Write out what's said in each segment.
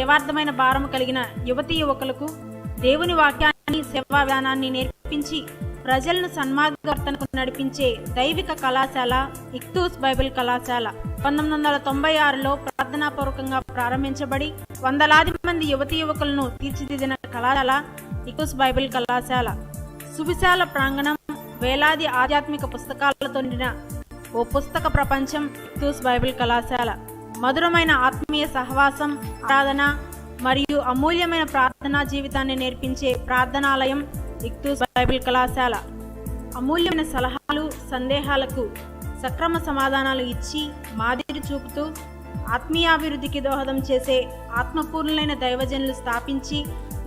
సేవార్థమైన భారము కలిగిన యువతీ యువకులకు దేవుని వాక్యాన్ని సేవా విధానాన్ని నేర్పించి ప్రజలను సన్మార్గవర్తనకు నడిపించే దైవిక కళాశాల ఇక్తూస్ బైబిల్ కళాశాల 1996లో ప్రార్థనాపూర్వకంగా ప్రారంభించబడి వందలాది మంది యువతీ యువకులను తీర్చిదిద్దిన కళాశాల ఇక్తూస్ బైబిల్ కళాశాల. సువిశాల ప్రాంగణం, వేలాది ఆధ్యాత్మిక పుస్తకాలతో నిండిన ఓ పుస్తక ప్రపంచం ఇక్తూస్ బైబిల్ కళాశాల. మధురమైన ఆత్మీయ సహవాసం, ఆరాధన మరియు అమూల్యమైన ప్రార్థనా జీవితాన్ని నేర్పించే ప్రార్థనాలయం ఇక్తూస్ బైబిల్ కళాశాల. అమూల్యమైన సలహాలు, సందేహాలకు సక్రమ సమాధానాలు ఇచ్చి మాదిరి చూపుతూ ఆత్మీయాభివృద్ధికి దోహదం చేసే ఆత్మపూర్ణులైన దైవజనులు స్థాపించి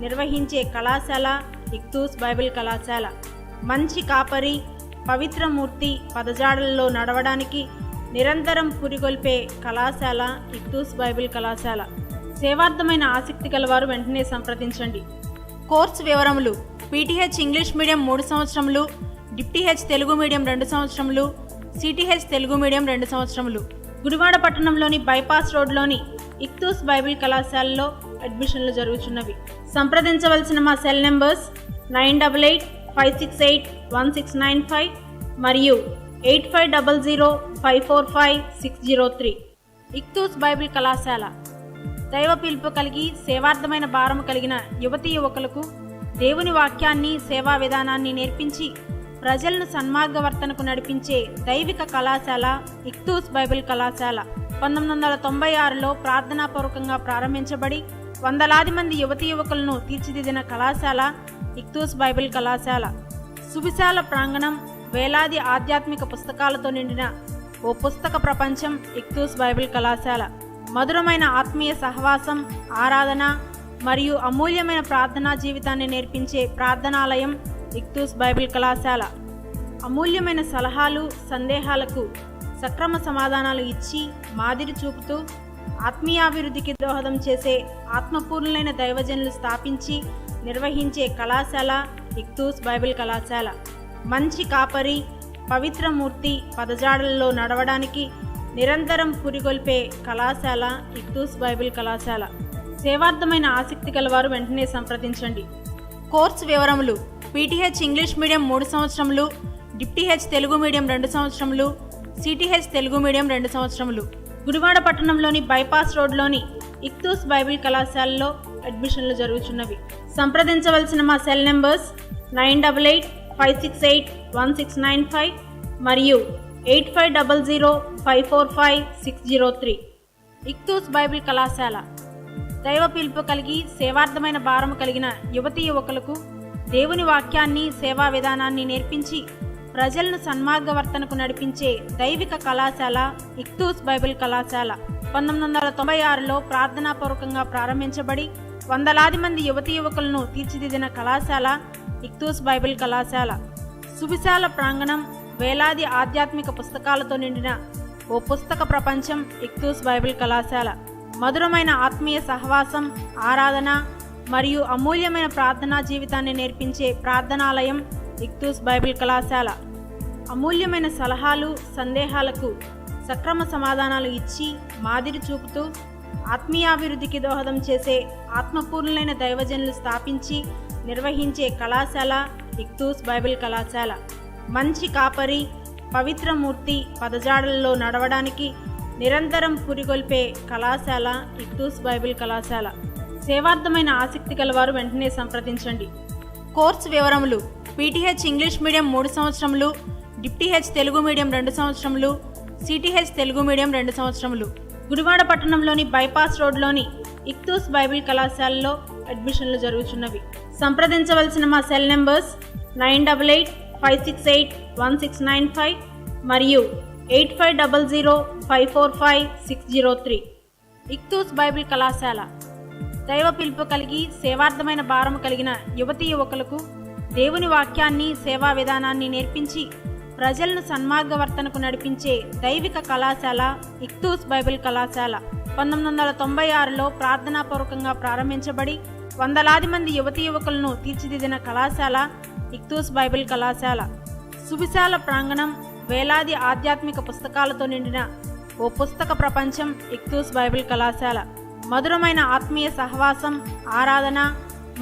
నిర్వహించే కళాశాల ఇక్తూస్ బైబిల్ కళాశాల. మంచి కాపరి, పవిత్రమూర్తి పదజాడల్లో నడవడానికి నిరంతరం పురిగొల్పే కళాశాల ఇక్తూస్ బైబిల్ కళాశాల. సేవార్థమైన ఆసక్తి గలవారు వెంటనే సంప్రదించండి. కోర్సు వివరములు: పీటీహెచ్ ఇంగ్లీష్ మీడియం 3 సంవత్సరములు, డిప్టీహెచ్ తెలుగు మీడియం 2 సంవత్సరములు, సిటీహెచ్ తెలుగు మీడియం 2 సంవత్సరములు. గుడివాడ పట్టణంలోని బైపాస్ రోడ్లోని ఇక్తూస్ బైబిల్ కళాశాలలో అడ్మిషన్లు జరుగుతున్నవి. సంప్రదించవలసిన మా సెల్ నెంబర్స్ 9858681695 మరియు 8500545603. ఇక్తూస్ బైబిల్ కళాశాల దైవ పిలుపు కలిగి సేవార్థమైన భారము కలిగిన యువతీ యువకులకు దేవుని వాక్యాన్ని సేవా విధానాన్ని నేర్పించి ప్రజలను సన్మార్గవర్తనకు నడిపించే దైవిక కళాశాల ఇక్తూస్ బైబిల్ కళాశాల. 1996లో ప్రార్థనాపూర్వకంగా ప్రారంభించబడి వందలాది మంది యువతీ యువకులను తీర్చిదిద్దిన కళాశాల ఇక్తూస్ బైబిల్ కళాశాల. సువిశాల ప్రాంగణం, వేలాది ఆధ్యాత్మిక పుస్తకాలతో నిండిన ఓ పుస్తక ప్రపంచం ఇక్తూస్ బైబిల్ కళాశాల. మధురమైన ఆత్మీయ సహవాసం, ఆరాధన మరియు అమూల్యమైన ప్రార్థనా జీవితాన్ని నేర్పించే ప్రార్థనాలయం ఇక్తూస్ బైబిల్ కళాశాల. అమూల్యమైన సలహాలు, సందేహాలకు సక్రమ సమాధానాలు ఇచ్చి మాదిరి చూపుతూ ఆత్మీయాభివృద్ధికి దోహదం చేసే ఆత్మపూర్ణులైన దైవజనులు స్థాపించి నిర్వహించే కళాశాల ఇక్తూస్ బైబిల్ కళాశాల. మంచి కాపరి, పవిత్రమూర్తి పదజాడల్లో నడవడానికి నిరంతరం పురిగొల్పే కళాశాల ఇక్తూస్ బైబిల్ కళాశాల. సేవార్థమైన ఆసక్తి గలవారు వెంటనే సంప్రదించండి. కోర్సు వివరములు: పీటీహెచ్ ఇంగ్లీష్ మీడియం 3 సంవత్సరములు, డిప్టీహెచ్ తెలుగు మీడియం 2 సంవత్సరములు, సిటీహెచ్ తెలుగు మీడియం 2 సంవత్సరములు. గుడివాడ పట్టణంలోని బైపాస్ రోడ్లోని ఇక్తూస్ బైబిల్ కళాశాలలో అడ్మిషన్లు జరుగుతున్నవి. సంప్రదించవలసిన మా సెల్ నెంబర్స్ 9858681695 మరియు 8500545603. ఇక్తూస్ బైబిల్ కళాశాల దైవ పిలుపు కలిగి సేవార్థమైన భారము కలిగిన యువతీ యువకులకు దేవుని వాక్యాన్ని సేవా విధానాన్ని నేర్పించి ప్రజలను సన్మార్గవర్తనకు నడిపించే దైవిక కళాశాల ఇక్తూస్ బైబిల్ కళాశాల. 1996లో ప్రార్థనాపూర్వకంగా ప్రారంభించబడి వందలాది మంది యువతీ యువకులను తీర్చిదిద్దిన కళాశాల ఇక్తూస్ బైబిల్ కళాశాల. సువిశాల ప్రాంగణం, వేలాది ఆధ్యాత్మిక పుస్తకాలతో నిండిన ఓ పుస్తక ప్రపంచం ఇక్తూస్ బైబిల్ కళాశాల. మధురమైన ఆత్మీయ సహవాసం, ఆరాధన మరియు అమూల్యమైన ప్రార్థనా జీవితాన్ని నేర్పించే ప్రార్థనాలయం ఇక్తూస్ బైబిల్ కళాశాల. అమూల్యమైన సలహాలు, సందేహాలకు సక్రమ సమాధానాలు ఇచ్చి మాదిరి చూపుతూ ఆత్మీయాభివృద్ధికి దోహదం చేసే ఆత్మపూర్ణులైన దైవజనులు స్థాపించి నిర్వహించే కళాశాల ఇక్తూస్ బైబిల్ కళాశాల. మంచి కాపరి, పవిత్రమూర్తి పదజాడల్లో నడవడానికి నిరంతరం పురిగొల్పే కళాశాల ఇక్తూస్ బైబిల్ కళాశాల. సేవార్థమైన ఆసక్తి గలవారు వెంటనే సంప్రదించండి. కోర్సు వివరములు: పీటీహెచ్ ఇంగ్లీష్ మీడియం 3 సంవత్సరములు, డిప్టీహెచ్ తెలుగు మీడియం 2 సంవత్సరములు, సిటీహెచ్ తెలుగు మీడియం 2 సంవత్సరములు. గుడివాడ పట్టణంలోని బైపాస్ రోడ్లోని ఇక్తూస్ బైబిల్ కళాశాలలో అడ్మిషన్లు జరుగుతున్నవి. సంప్రదించవలసిన మా సెల్ నెంబర్స్ 9858681695 మరియు 8500545603. ఇక్తూస్ బైబిల్ కళాశాల దైవ పిలుపు కలిగి సేవార్థమైన భారము కలిగిన యువతీ యువకులకు దేవుని వాక్యాన్ని సేవా విధానాన్ని నేర్పించి ప్రజలను సన్మార్గవర్తనకు నడిపించే దైవిక కళాశాల ఇక్తూస్ బైబిల్ కళాశాల. 1996లో ప్రార్థనాపూర్వకంగా ప్రారంభించబడి వందలాది మంది యువతీ యువకులను తీర్చిదిద్దిన కళాశాల ఇక్తూస్ బైబిల్ కళాశాల. సువిశాల ప్రాంగణం, వేలాది ఆధ్యాత్మిక పుస్తకాలతో నిండిన ఓ పుస్తక ప్రపంచం ఇక్తూస్ బైబిల్ కళాశాల. మధురమైన ఆత్మీయ సహవాసం, ఆరాధన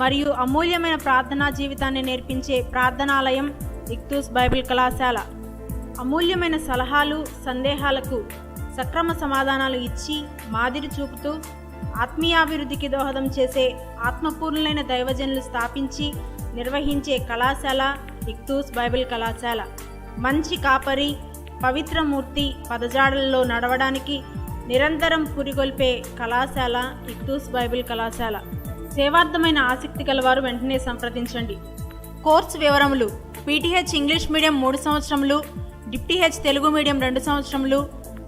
మరియు అమూల్యమైన ప్రార్థనా జీవితాన్ని నేర్పించే ప్రార్థనాలయం ఇక్తూస్ బైబిల్ కళాశాల. అమూల్యమైన సలహాలు, సందేహాలకు సక్రమ సమాధానాలు ఇచ్చి మాదిరి చూపుతూ ఆత్మీయాభివృద్ధికి దోహదం చేసే ఆత్మపూర్ణులైన దైవజనులు స్థాపించి నిర్వహించే కళాశాల ఇక్తూస్ బైబిల్ కళాశాల. మంచి కాపరి, పవిత్రమూర్తి పదజాడల్లో నడవడానికి నిరంతరం పురిగొల్పే కళాశాల ఇక్తూస్ బైబిల్ కళాశాల. సేవార్థమైన ఆసక్తి గలవారు వెంటనే సంప్రదించండి. కోర్సు వివరములు: పీటీహెచ్ ఇంగ్లీష్ మీడియం 3 సంవత్సరములు, డిప్టీహెచ్ తెలుగు మీడియం 2 సంవత్సరములు,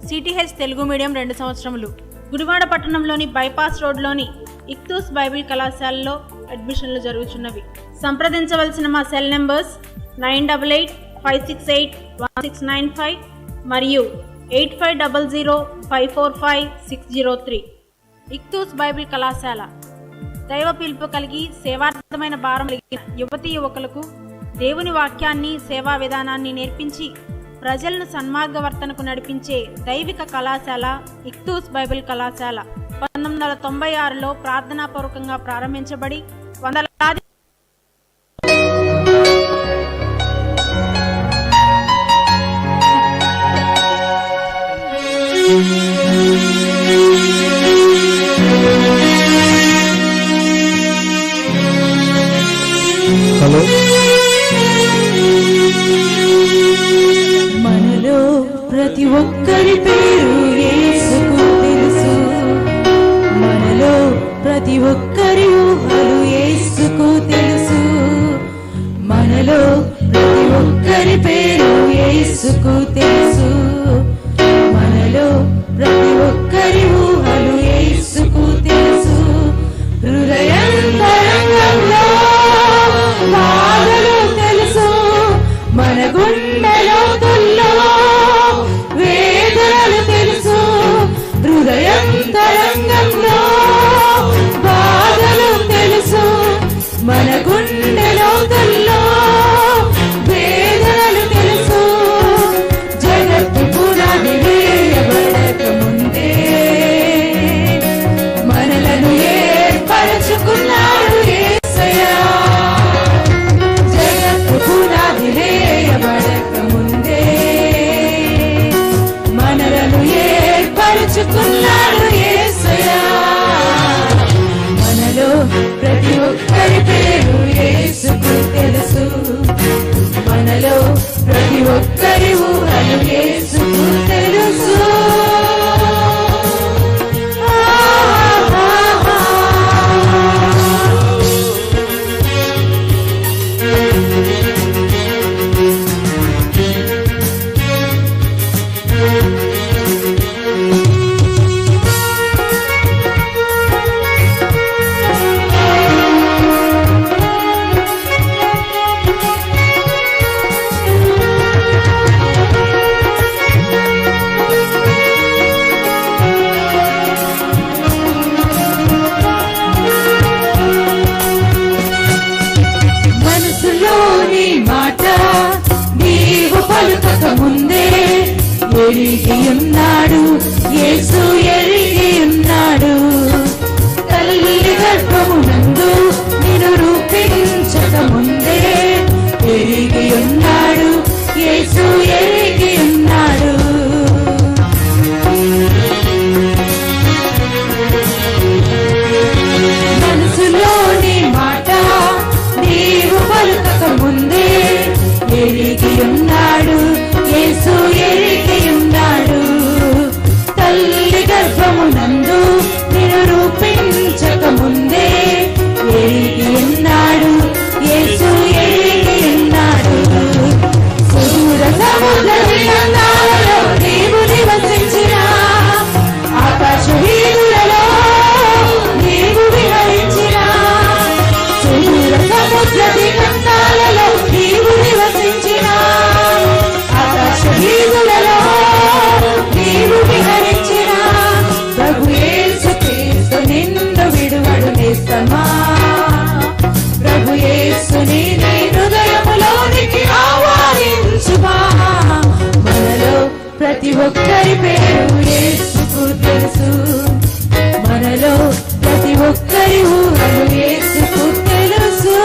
సిటీహెచ్ తెలుగు మీడియం 2 సంవత్సరములు. గుడివాడ పట్టణంలోని బైపాస్ రోడ్లోని ఇక్తూస్ బైబిల్ కళాశాలలో అడ్మిషన్లు జరుగుతున్నవి. సంప్రదించవలసిన మా సెల్ నెంబర్స్ 9855681695 మరియు 8500545603. ఇక్తూస్ బైబిల్ కళాశాల దైవ పిలుపు కలిగి సేవార్థమైన భారం కలిగిన యువతీ యువకులకు దేవుని వాక్యాన్ని, సేవా విధానాన్ని నేర్పించి ప్రజలను సన్మార్గవర్తనకు నడిపించే దైవిక కళాశాల ఇక్తూస్ బైబిల్ కళాశాల. 1996లో ప్రార్థనాపూర్వకంగా ప్రారంభించబడి వందలాది మనలో ప్రతి ఒక్కరి పేరు యేసుకు తెలుసు. మనలో ప్రతి ఒక్కరి ఊహలు యేసుకు తెలుసు. మనలో ప్రతి ఒక్కరి పేరు యేసుకు తెలుసు. మనలో ప్రతి ఒక్కరి ఊహలు యేసుకు తెలుసు. హృదయంతరంగంలో బాధలు తెలుసు. మన గుండె లోతుల్లో వేదనలు తెలుసు. హృదయంతరంగంలో బాధలు తెలుసు. మన గుండె లోతుల్లో వేదనలు తెలుసు. జగత్తు పునాది వేయబడక ముందే మనలను ఏర్పరచుకున్నాడు యేసయ్యా. జగత్తు పునాది వేయబడక ముందే మనలను ఏర్పరచుకున్నాడు యేసయ్యా. మనలో ప్రతి ఒక్కరి పేరు యేసుకు తెలుసు. మనలో ప్రతి ఒక్కరి ఊహలు యేసుకు తెలుసు. మనసులోని మాట నీవు పలుకక ముందే ఎరిగి ఉన్నాడు యేసు, ఎరిగి ఉన్నాడు. తల్లి గర్భమునందు నిన్ను రూపించక ముందే ఎరిగి ఉన్నాడు యేసు, ఎరిగి ఉన్నాడు. మనసులోని మాట నీవు పలుకక ముందే ఎరిగి ఉన్నాడు యేసు, ఎరిగి ఉన్నాడు. తల్లి గర్భమునందు నిన్ను రూపించక ముందే ఎరిగి ఉన్నాడు యేసు, ఎరిగి ఉన్నాడు. సుదూర సముద్ర తీరాలలో నీవు నివసించిన, ఆకాశ వీధులలో నీవు విహరించిన, సుదూర సముద్ర తీరాలలో నీవు నివసించిన, ఆకాశ వీధులలో నీవు విహరించిన. ప్రభు యేసు క్రీస్తు నిన్ను విడువడు నేస్తమా. ప్రభు యేసుని నీ హృదయములోనికి ఆహ్వానించుమా. మనలో ప్రతి ఒక్కరి పేరు యేసుకు తెలుసు. మనలో ఒక్కరి ఊహలు యేసుకు తెలుసు.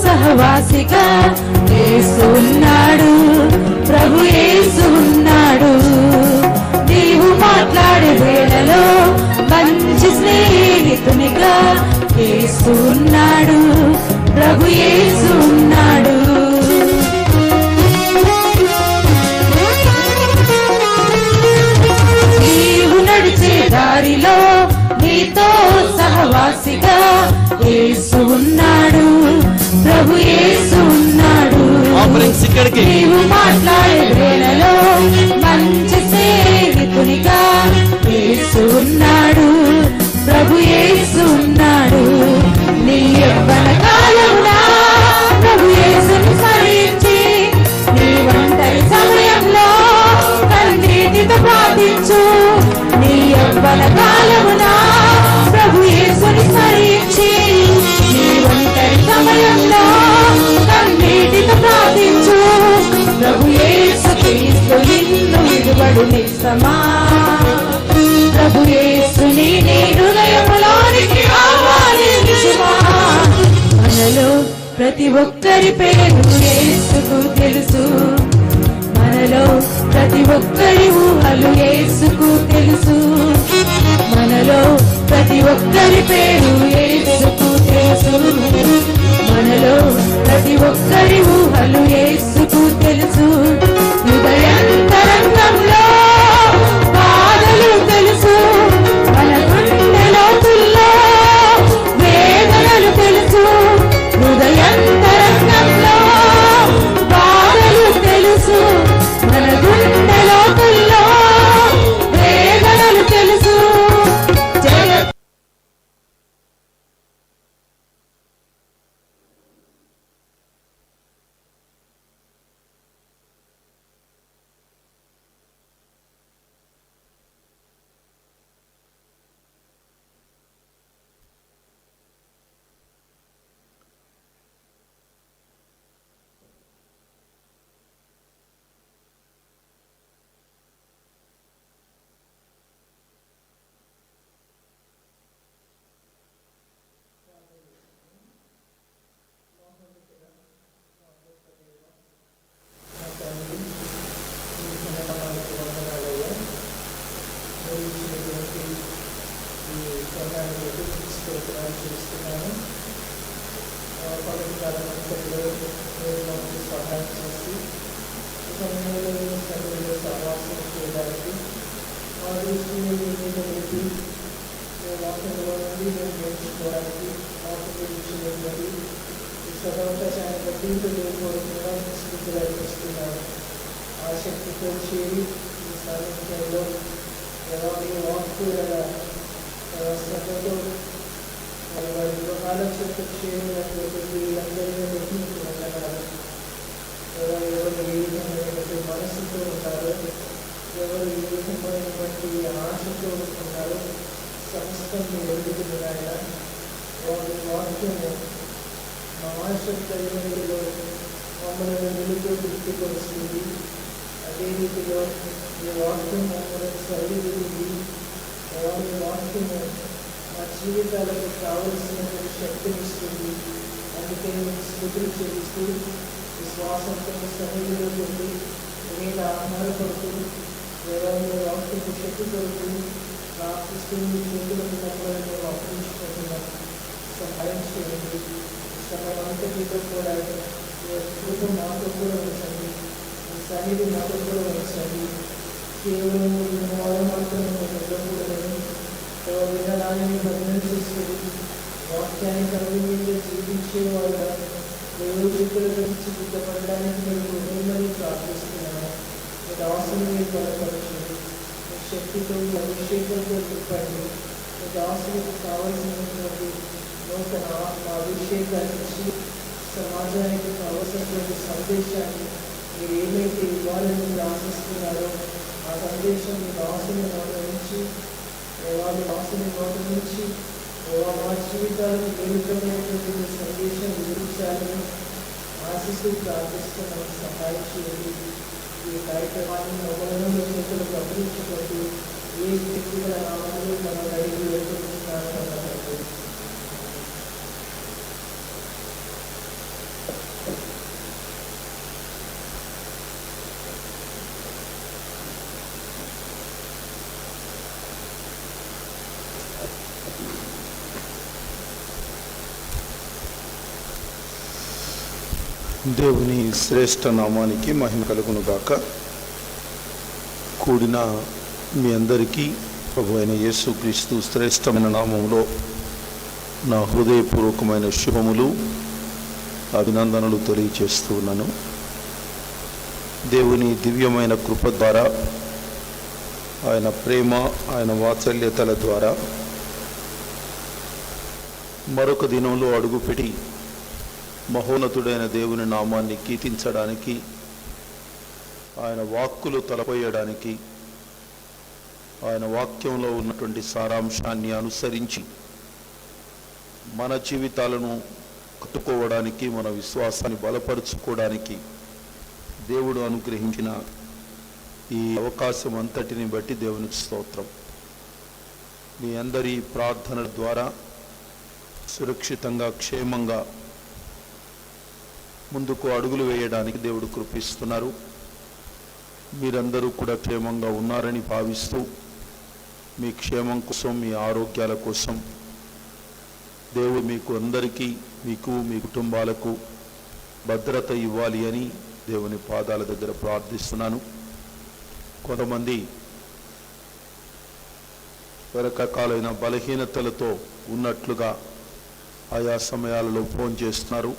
సహవాసిగా యేసు ఉన్నాడు, ప్రభు యేసు ఉన్నాడు. నీవు మాట్లాడే వేళలో మంచి స్నేహితునిగా యేసు ఉన్నాడు, ప్రభు యేసు ఉన్నాడు. నీవు నడిచే దారిలో నీతో సహవాసిగా యేసు ఉన్నాడు, ప్రభు యేసు ఉన్నాడు. నీవు మాట్లాడే వేళలో మంచి స్నేహితునిగా యేసు ఉన్నాడు, ప్రభు యేసు ఉన్నాడు. నీ యవ్వన కాలమున ప్రభు యేసును స్మరించి నీ ఒంటరి సమయంలో కన్నీటితో ప్రార్థించు. నీ యవ్వన కాలమున ప్రభు యేసును స్మరించి నీ ఒంటరి సమయంలో కన్నీటితో ప్రార్థించు. ప్రభు యేసు క్రీస్తు నిన్ను విడువడు నిజమా. ప్రభు యేసుని నీ హృదయములోనికి ఆహ్వానించుమా. మనలో ప్రతి ఒక్కరి పేరు యేసుకు తెలుసు, మనలో ప్రతి ఒక్కరి ఊహలు యేసుకు తెలుసు, మనలో ప్రతి ఒక్కరి పేరు యేసుకు తెలుసు, మనలో ప్రతి ఒక్కరి ఊహలు యేసుకు తెలుసు. హృదయంతరంగంలో బాధలు తెలుసు, మన గుండె లోతుల్లో వేదనలు తెలుసు. హృదయంతరంగంలో బాధలు తెలుసు, మన గుండె లోతుల్లో వేదనలు తెలుసు. ఆసక్తితో చేరి ఈ సాహిత్యంలో ఎవరి వాక్కుల శ్రద్ధతో వారి గృహాల చుట్టూ చేరినటువంటి వీళ్ళందరినీ మీకు వందనాలు. ఎవరు ఏ విధమైనటువంటి మనసుతో ఉన్నారో, ఎవరు ఏ విధమైనటువంటి ఆశతో ఉన్నారో సమస్తం మీరు ఎదుగుతున్నాయన. వారి వాక్యము మా ఆశ కలిగినలో మమ్మల్ని వెలుగు గుర్తుకొస్తుంది. అదే రీతిలో ఈ వాక్యం మమ్మల్ని సరిదిద్ది వారి వాక్యము మా జీవితాలకు కావలసినటువంటి శక్తినిస్తుంది. అందుకే మీకు స్థుతులు చెల్లిస్తూ విశ్వాసంతో సన్నిధిలో ఉండి మీద ఆధారపడుతూ ఎవరి వాక్యపు శక్తి కొరకు ప్రార్థిస్తుంది. చేతులకు మమ్మల్ని మేము అప్పగించుకుంటున్నాం. సహాయం చేయండి. సమయంతటిలో కూడా కృప మాతో కూడా ఉంచండి. మీ సన్నిధి మాతో కూడా ఉంచండి. కేవలం మాత్రమే ఉండకూడదని వినడాన్ని భద్రం చేసుకుని వాక్యానికి అనుగుణంగా జీవించేవాళ్ళ దేవుడికుల గురించి సిద్ధపడడానికి మేము మిమ్మల్ని ప్రార్థిస్తున్నాము. మీ దాసుని మీరు బలపరచండి. మీ శక్తితో మీ అభిషేకంతో నింపండి. మీ దాసులకు కావలసినటువంటి నూతన ఆత్మ అభిషేకాన్ని ఇచ్చి సమాజానికి అవసరమైన సందేశాన్ని మీరు ఏమైతే ఇవ్వాలని మీరు ఆశిస్తున్నారో ఆ సందేశం మీ దాసుని నోట నుంచి మీ దాసుని నోట నుంచి మా జీవితాలకు నిమిత్తమైనటువంటి మీ సందేశం వివరించాలని ఆశిస్తూ ప్రార్థిస్తున్నాం. సహాయం చేయండి. ఈ కార్యక్రమాన్ని మొదలలో చేతులు గమనించుకుంటూ ఏ వ్యక్తిగత నామాలు మన రైతు వేడుకుంటున్నారో దేవుని శ్రేష్ఠ నామానికి మహిమ కలుగును గాక. కూడిన మీ అందరికీ ప్రభు అయిన యేసుక్రీస్తు శ్రేష్టమైన నామంలో నా హృదయపూర్వకమైన శుభములు అభినందనలు తెలియజేస్తూ ఉన్నాను. దేవుని దివ్యమైన కృప ద్వారా, ఆయన ప్రేమ, ఆయన వాత్సల్యతల ద్వారా మరొక దినంలో అడుగుపెట్టి మహోన్నతుడైన దేవుని నామాన్ని కీర్తించడానికి, ఆయన వాక్కులు తలపోయడానికి, ఆయన వాక్యంలో ఉన్నటువంటి సారాంశాన్ని అనుసరించి మన జీవితాలను కట్టుకోవడానికి, మన విశ్వాసాన్ని బలపరుచుకోవడానికి దేవుడు అనుగ్రహించిన ఈ అవకాశం అంతటిని బట్టి దేవునికి స్తోత్రం. మీ అందరి ప్రార్థనల ద్వారా సురక్షితంగా, క్షేమంగా ముందుకు అడుగులు వేయడానికి దేవుడు కృపిస్తున్నారు. మీరందరూ కూడా క్షేమంగా ఉన్నారని భావిస్తూ మీ క్షేమం కోసం, మీ ఆరోగ్యాల కోసం దేవుడు మీకు అందరికీ, మీకు, మీ కుటుంబాలకు భద్రత ఇవ్వాలి అని దేవుని పాదాల దగ్గర ప్రార్థిస్తున్నాను. కొంతమంది రకరకాలైన బలహీనతలతో ఉన్నట్లుగా ఆయా సమయాలలో ఫోన్ చేస్తున్నారు.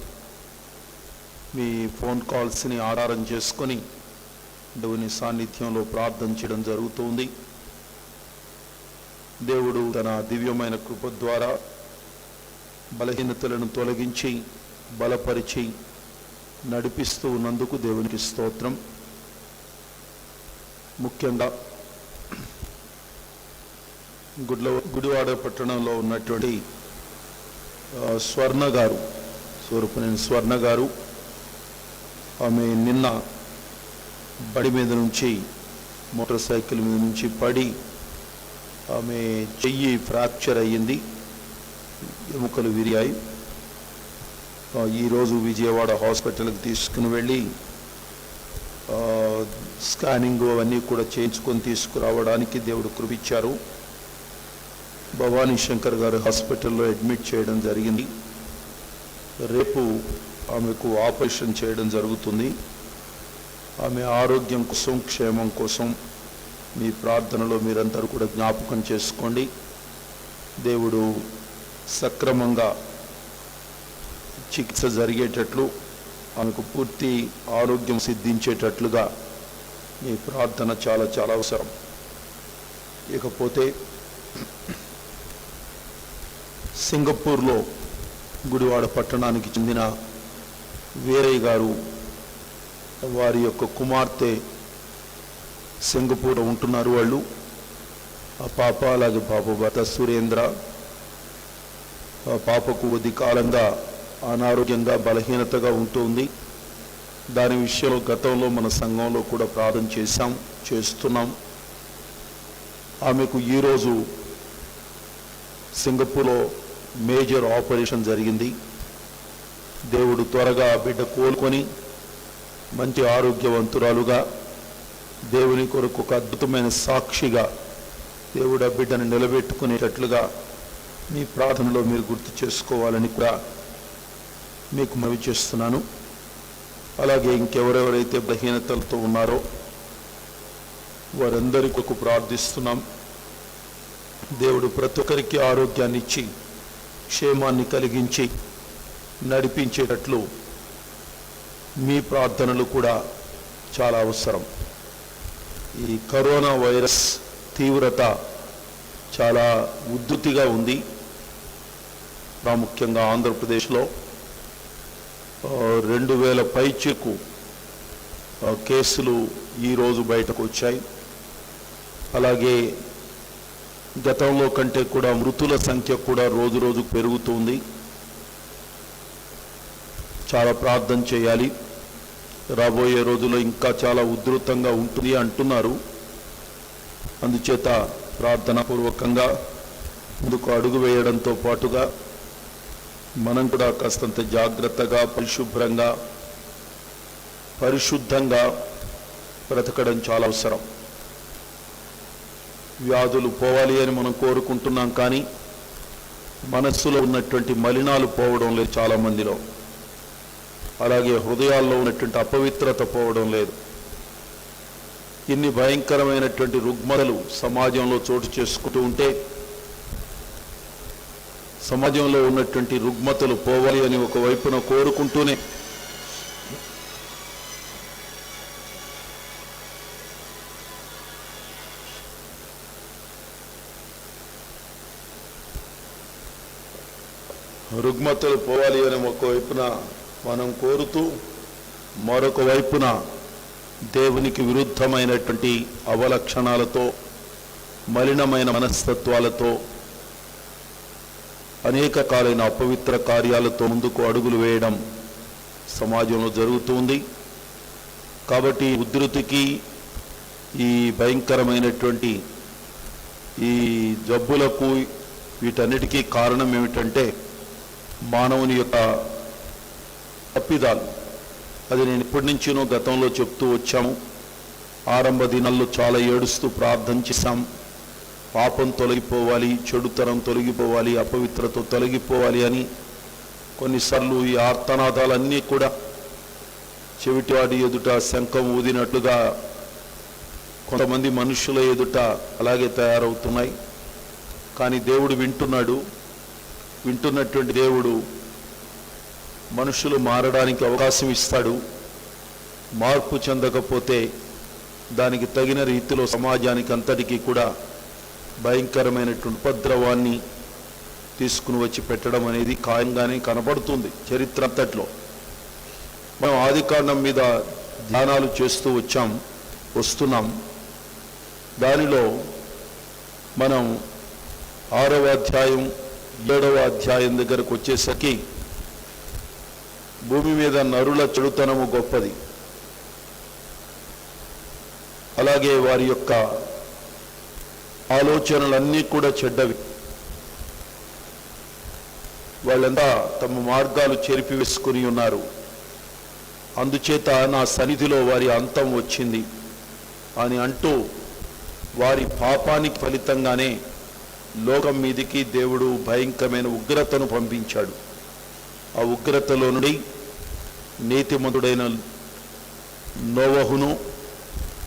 మీ ఫోన్ కాల్స్ని ఆధారం చేసుకొని దేవుని సాన్నిధ్యంలో ప్రార్థన చేయడం జరుగుతుంది. దేవుడు తన దివ్యమైన కృప ద్వారా బలహీనతలను తొలగించి బలపరిచి నడిపిస్తూ ఉన్నందుకు దేవునికి స్తోత్రం. ముఖ్యంగా గుడివాడ పట్టణంలో ఉన్నటువంటి స్వర్ణ గారు, సూరపునేని స్వర్ణ గారు, ఆమె నిన్న బడి మీద నుంచి, మోటార్ సైకిల్ మీద నుంచి పడి ఆమె చెయ్యి ఫ్రాక్చర్ అయ్యింది, ఎముకలు విరిగాయి. ఈరోజు విజయవాడ హాస్పిటల్కి తీసుకుని వెళ్ళి స్కానింగ్ అవన్నీ కూడా చేయించుకొని తీసుకురావడానికి దేవుడు కృపించారు. భవానీ శంకర్ గారు హాస్పిటల్లో అడ్మిట్ చేయడం జరిగింది. రేపు ఆమెకు ఆపరేషన్ చేయడం జరుగుతుంది. ఆమె ఆరోగ్యం కోసం, క్షేమం కోసం మీ ప్రార్థనలో మీరందరూ కూడా జ్ఞాపకం చేసుకోండి. దేవుడు సక్రమంగా చికిత్స జరిగేటట్లు, ఆమెకు పూర్తి ఆరోగ్యం సిద్ధించేటట్లుగా మీ ప్రార్థన చాలా చాలా అవసరం. ఇకపోతే సింగపూర్లో గుడివాడ పట్టణానికి చెందిన వీరయ్య గారు, వారి యొక్క కుమార్తె సింగపూర్ ఉంటున్నారు. వాళ్ళు, ఆ పాప, అలాగే పాప భర్త సురేంద్ర, ఆ పాపకు కొద్ది కాలంగా అనారోగ్యంగా, బలహీనతగా ఉంటుంది. దాని విషయంలో గతంలో మన సంఘంలో కూడా ప్రార్థన చేస్తున్నాం. ఆమెకు ఈరోజు సింగపూర్లో మేజర్ ఆపరేషన్ జరిగింది. దేవుడు త్వరగా బిడ్డ కోలుకొని మంచి ఆరోగ్యవంతురాలుగా, దేవుని కొరకు ఒక అద్భుతమైన సాక్షిగా దేవుడు ఆ బిడ్డను నిలబెట్టుకునేటట్లుగా మీ ప్రార్థనలో మీరు గుర్తు చేసుకోవాలని కూడా మీకు మనవి చేస్తున్నాను. అలాగే ఇంకెవరెవరైతే బలహీనతలతో ఉన్నారో వారందరి కొరకు ప్రార్థిస్తున్నాం. దేవుడు ప్రతి ఒక్కరికి ఆరోగ్యాన్ని ఇచ్చి, క్షేమాన్ని కలిగించి నడిపించేటట్లు మీ ప్రార్థనలు కూడా చాలా అవసరం. ఈ కరోనా వైరస్ తీవ్రత చాలా ఉద్ధృతిగా ఉంది. ప్రాముఖ్యంగా ఆంధ్రప్రదేశ్లో 2000 పైచిలకు కేసులు ఈరోజు బయటకు వచ్చాయి. అలాగే గతంలో కంటే కూడా మృతుల సంఖ్య కూడా రోజు రోజుకు పెరుగుతుంది. చాలా ప్రార్థన చేయాలి. రాబోయే రోజుల్లో ఇంకా చాలా ఉధృతంగా ఉంటుంది అంటున్నారు. అందుచేత ప్రార్థనాపూర్వకంగా ముందుకు అడుగు వేయడంతో పాటుగా మనం కూడా కాస్తంత జాగ్రత్తగా పరిశుద్ధంగా బ్రతకడం చాలా అవసరం. వ్యాధులు పోవాలి అని మనం కోరుకుంటున్నాం, కానీ మనస్సులో ఉన్నటువంటి మలినాలు పోవడం లేదు చాలామందిలో. అలాగే హృదయాల్లో ఉన్నటువంటి అపవిత్రత పోవడం లేదు. ఇన్ని భయంకరమైనటువంటి రుగ్మతలు సమాజంలో చోటు చేసుకుంటూ ఉంటే సమాజంలో ఉన్నటువంటి రుగ్మతలు పోవాలి అని ఒకవైపున కోరుకుంటూనే రుగ్మతలు పోవాలి అని ఒకవైపున మనం కోరుతూ మరొక వైపున దేవునికి విరుద్ధమైనటువంటి అవలక్షణాలతో మలినమైన మనస్తత్వాలతో అనేక కాలైన అపవిత్ర కార్యాలతో ముందుకు అడుగులు వేయడం సమాజంలో జరుగుతుంది. కాబట్టి ఉధృతికి ఈ భయంకరమైనటువంటి ఈ జబ్బులకు వీటన్నిటికీ కారణం ఏమిటంటే మానవుని యొక్క తప్పిదాలు. అది నేను ఇప్పటి నుంచినో గతంలో చెప్తూ వచ్చాము. ఆరంభ దినాల్లో చాలా ఏడుస్తూ ప్రార్థన చేశాం. పాపం తొలగిపోవాలి, చెడుతనం తొలగిపోవాలి, అపవిత్రత తొలగిపోవాలి అని కొన్నిసార్లు ఈ ఆర్తనాదాలన్నీ కూడా చెవిటివాడి ఎదుట శంఖం ఊదినట్లుగా కొంతమంది మనుషుల ఎదుట అలాగే తయారవుతున్నాయి. కానీ దేవుడు వింటున్నాడు. వింటున్నటువంటి దేవుడు మనుషులు మారడానికి అవకాశం ఇస్తాడు. మార్పు చెందకపోతే దానికి తగిన రీతిలో సమాజానికి అంతటికీ కూడా భయంకరమైనటువంటి ఉపద్రవాన్ని తీసుకుని వచ్చి పెట్టడం అనేది ఖాయంగానే కనబడుతుంది చరిత్ర అంతట్లో. మనం ఆదికాండం మీద ధ్యానాలు చేస్తూ వస్తున్నాం. దానిలో మనం 6వ అధ్యాయం 7వ అధ్యాయం దగ్గరకు వచ్చేసరికి భూమి మీద నరుల చెడుతనము గొప్పది, అలాగే వారి యొక్క ఆలోచనలన్నీ కూడా చెడ్డవి. వాళ్ళంతా తమ మార్గాలు చెరిపివేసుకుని ఉన్నారు. అందుచేత నా సన్నిధిలో వారి అంతం వచ్చింది అని అంటూ వారి పాపానికి ఫలితంగానే లోకం మీదికి దేవుడు భయంకరమైన ఉగ్రతను పంపించాడు. ఆ ఉగ్రతలో నుండి నీతిమంతుడైన నోవహును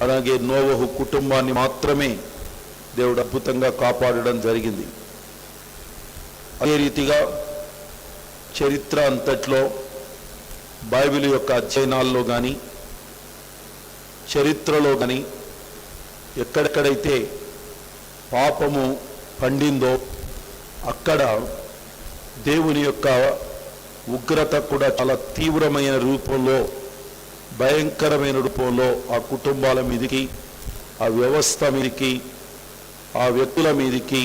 అలాగే నోవహు కుటుంబాన్ని మాత్రమే దేవుడు అద్భుతంగా కాపాడడం జరిగింది. అదే రీతిగా చరిత్ర అంతట్లో బైబిల్ యొక్క అధ్యయనాల్లో కానీ చరిత్రలో కానీ ఎక్కడెక్కడైతే పాపము పండిందో అక్కడ దేవుని యొక్క ఉగ్రత కూడా చాలా తీవ్రమైన రూపంలో భయంకరమైన రూపంలో ఆ కుటుంబాల మీదికి ఆ వ్యవస్థ మీదికి ఆ వ్యక్తుల మీదికి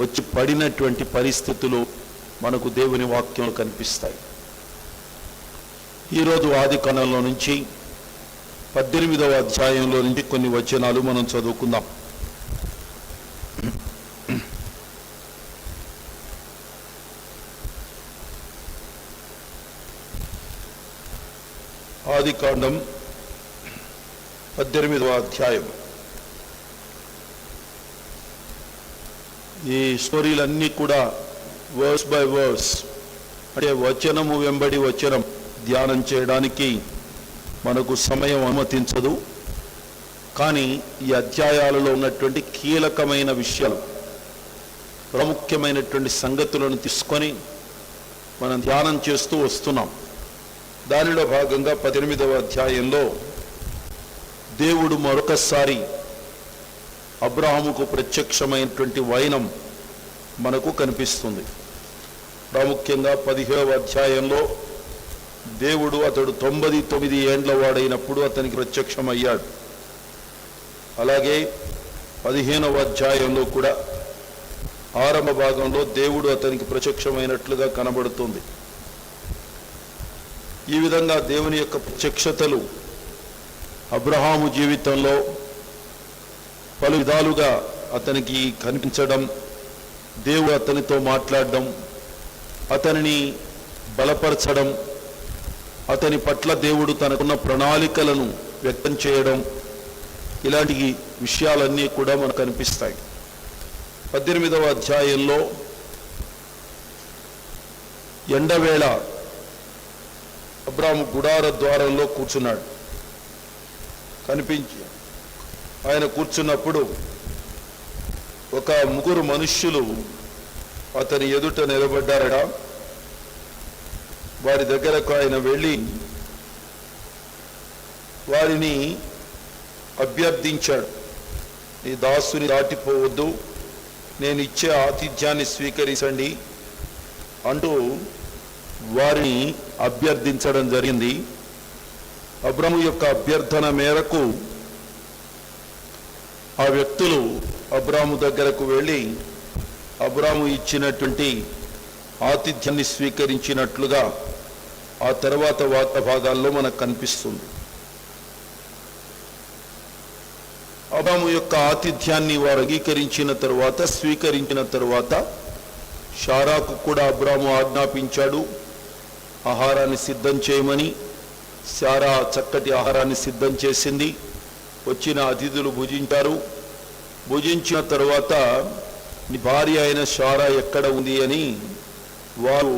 వచ్చి పడినటువంటి పరిస్థితులు మనకు దేవుని వాక్యంలో కనిపిస్తాయి. ఈరోజు ఆదికాండంలో నుంచి 18వ అధ్యాయంలో నుంచి కొన్ని వచనాలు మనం చదువుకుందాం. ఆదికాండం 18వ అధ్యాయం. ఈ స్టోరీలన్నీ కూడా వర్స్ బై వర్స్ అంటే వచనము వెంబడి వచనం ధ్యానం చేయడానికి మనకు సమయం అనుమతించదు. కానీ ఈ అధ్యాయాలలో ఉన్నటువంటి కీలకమైన విషయాలు ప్రాముఖ్యమైనటువంటి సంగతులను తీసుకొని మనం ధ్యానం చేస్తూ వస్తున్నాం. దానిలో భాగంగా 18వ అధ్యాయంలో దేవుడు మరొకసారి అబ్రహాముకు ప్రత్యక్షమైనటువంటి వైనం మనకు కనిపిస్తుంది. ప్రాముఖ్యంగా 17వ అధ్యాయంలో దేవుడు అతడు 99 ఏండ్ల వాడైనప్పుడు అతనికి ప్రత్యక్షమయ్యాడు. అలాగే 15వ అధ్యాయంలో కూడా ఆరంభ భాగంలో దేవుడు అతనికి ప్రత్యక్షమైనట్లుగా కనబడుతుంది. ఈ విధంగా దేవుని యొక్క ప్రత్యక్షతలు అబ్రహాము జీవితంలో పలు విధాలుగా అతనికి కనిపించడం, దేవుడు అతనితో మాట్లాడడం, అతనిని బలపరచడం, అతని పట్ల దేవుడు తనకున్న ప్రణాళికలను వ్యక్తం చేయడం, ఇలాంటి విషయాలన్నీ కూడా మనకు కనిపిస్తాయి. 18వ అధ్యాయంలో ఎండవేళ అబ్రాము గుడార ద్వారంలో కూర్చున్నాడు. కనిపించి ఆయన కూర్చున్నప్పుడు ఒక 3 మనుష్యులు అతని ఎదుట నిలబడ్డారట. వారి దగ్గరకు ఆయన వెళ్ళి వారిని అభ్యర్థించాడు, నీ దాసుని దాటిపోవద్దు, నేను ఇచ్చే ఆతిథ్యాన్ని స్వీకరించండి అంటూ వారిని అభ్యర్థించడం జరిగింది. అబ్రాము యొక్క అభ్యర్థన మేరకు ఆ వ్యక్తులు అబ్రాము దగ్గరకు వెళ్ళి అబ్రాము ఇచ్చినటువంటి ఆతిథ్యాన్ని స్వీకరించినట్లుగా ఆ తర్వాత వార్తా భాగాల్లో మనకు కనిపిస్తుంది. అబ్రాము యొక్క ఆతిథ్యాన్ని వారు అంగీకరించిన తరువాత, స్వీకరించిన తరువాత షారాకు కూడా అబ్రాము ఆజ్ఞాపించాడు ఆహారాన్ని సిద్ధం చేయమని. శారా చక్కటి ఆహారాన్ని సిద్ధం చేసింది. వచ్చిన అతిథులు భుజించారు. భుజించిన తరువాత నీ భార్య అయిన షారా ఎక్కడ ఉంది అని వారు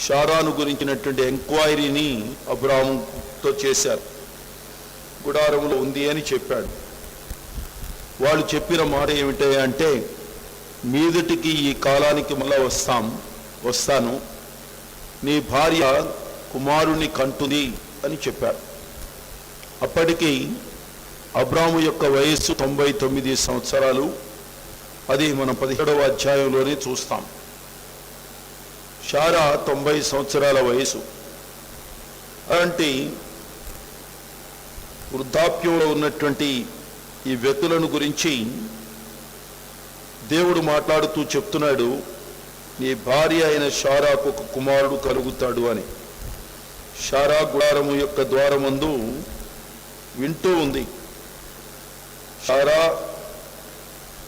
షారాను గురించినటువంటి ఎంక్వైరీని అబ్రాముతో చేశారు. గుడారంలో ఉంది అని చెప్పాడు. వాళ్ళు చెప్పిన మాట ఏమిటంటే, మీదటికి ఈ కాలానికి మళ్ళా వస్తాను, నీ భార్య కుమారుని కంటుంది అని చెప్పారు. అప్పటికి అబ్రాము యొక్క వయస్సు 99 సంవత్సరాలు. అది మనం 17వ అధ్యాయంలోనే చూస్తాం. షారా 90 సంవత్సరాల వయసు. అలాంటి వృద్ధాప్యంలో ఉన్నటువంటి ఈ వ్యక్తులను గురించి దేవుడు మాట్లాడుతూ చెప్తున్నాడు, నీ భార్య అయిన షారాకు ఒక కుమారుడు కలుగుతాడు అని. షారా గుడారము యొక్క ద్వారమందు వింటూ ఉంది. షారా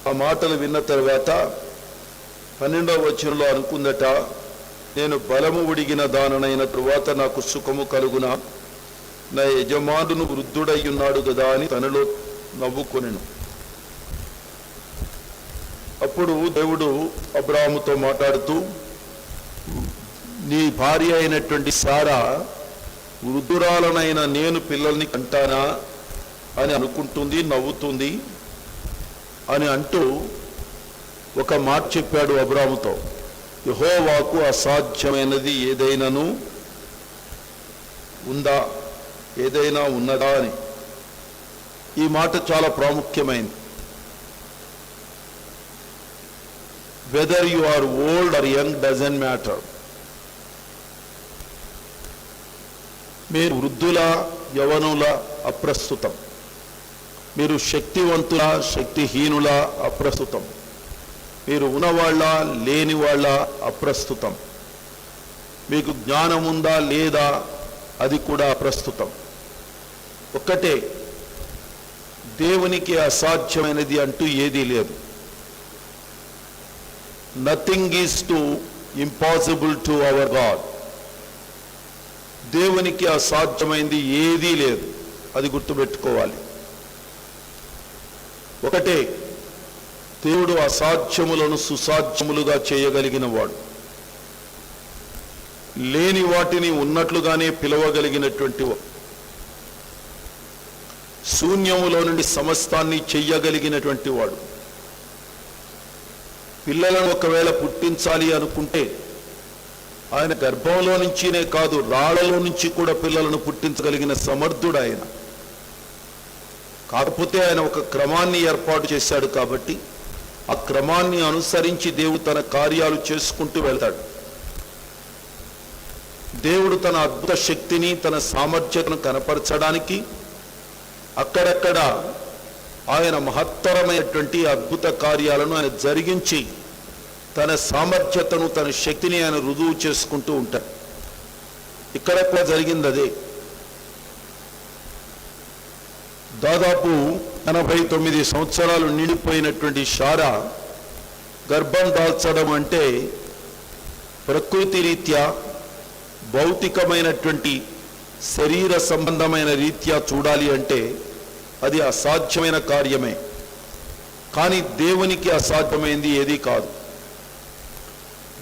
ఆ మాటలు విన్న తర్వాత 12వ వచనంలో అనుకుందట, నేను బలము ఉడిగిన దాననైన తరువాత నాకు సుఖము కలుగునా, నా యజమానుడు వృద్ధుడయ్యున్నాడు కదా అని తనలో నవ్వుకొనెను. అప్పుడు దేవుడు అబ్రాహాముతో మాట్లాడుతూ, నీ భార్య అయినటువంటి సారా వృద్ధురాలనైన నేను పిల్లల్ని కంటానా అని అనుకుంటుంది, నవ్వుతుంది అని అంటూ ఒక మాట చెప్పాడు అబ్రాహాముతో, యెహోవాకు అసాధ్యమైనది ఏదైనాను ఉందా, ఏదైనా ఉన్నదా అని. ఈ మాట చాలా ప్రాముఖ్యమైనది. Whether you are old or young doesn't matter. మీరు వృద్ధుల యవనుల అప్రస్తుతం, మీరు శక్తివంతుల శక్తిహీనుల అప్రస్తుతం, మీరు ఉన్నవాళ్ళ లేని వాళ్ళ అప్రస్తుతం, మీకు జ్ఞానం ఉందా లేదా అది కూడా అప్రస్తుతం. ఒక్కటే, దేవునికి అసాధ్యమైనది అంటూ ఏదీ లేదు. Nothing is to impossible to our God. దేవునికి అసాధ్యమైంది ఏదీ లేదు, అది గుర్తుపెట్టుకోవాలి. ఒకటే, దేవుడు అసాధ్యములను సుసాధ్యములుగా చేయగలిగిన వాడు, లేని వాటిని ఉన్నట్లుగానే పిలవగలిగినటువంటి వాడు, శూన్యములో నుండి సమస్తాన్ని చెయ్యగలిగినటువంటి వాడు. పిల్లలను ఒకవేళ పుట్టించాలి అనుకుంటే ఆయన గర్భంలో నుంచినే కాదు, రాళ్లలో నుంచి కూడా పిల్లలను పుట్టించగలిగిన సమర్థుడు ఆయన. కాకపోతే ఆయన ఒక క్రమాన్ని ఏర్పాటు చేశాడు కాబట్టి ఆ క్రమాన్ని అనుసరించి దేవుడు తన కార్యాలు చేసుకుంటూ వెళ్తాడు. దేవుడు తన అద్భుత శక్తిని, తన సామర్థ్యతను కనపరచడానికి అక్కడక్కడ ఆయన మహత్తరమైనటువంటి అద్భుత కార్యాలను ఆయన జరిగించి తన సామర్థ్యతను, తన శక్తిని ఆయన రుజువు చేసుకుంటూ ఉంటాడు. ఇక్కడ కూడా జరిగింది అదే. దాదాపు 89 సంవత్సరాలు నిండిపోయినటువంటి శారా గర్భం దాల్చడం అంటే ప్రకృతి రీత్యా, భౌతికమైనటువంటి శరీర సంబంధమైన రీత్యా చూడాలి అంటే అది అసాధ్యమైన కార్యమే. కానీ దేవునికి అసాధ్యమైంది ఏదీ కాదు.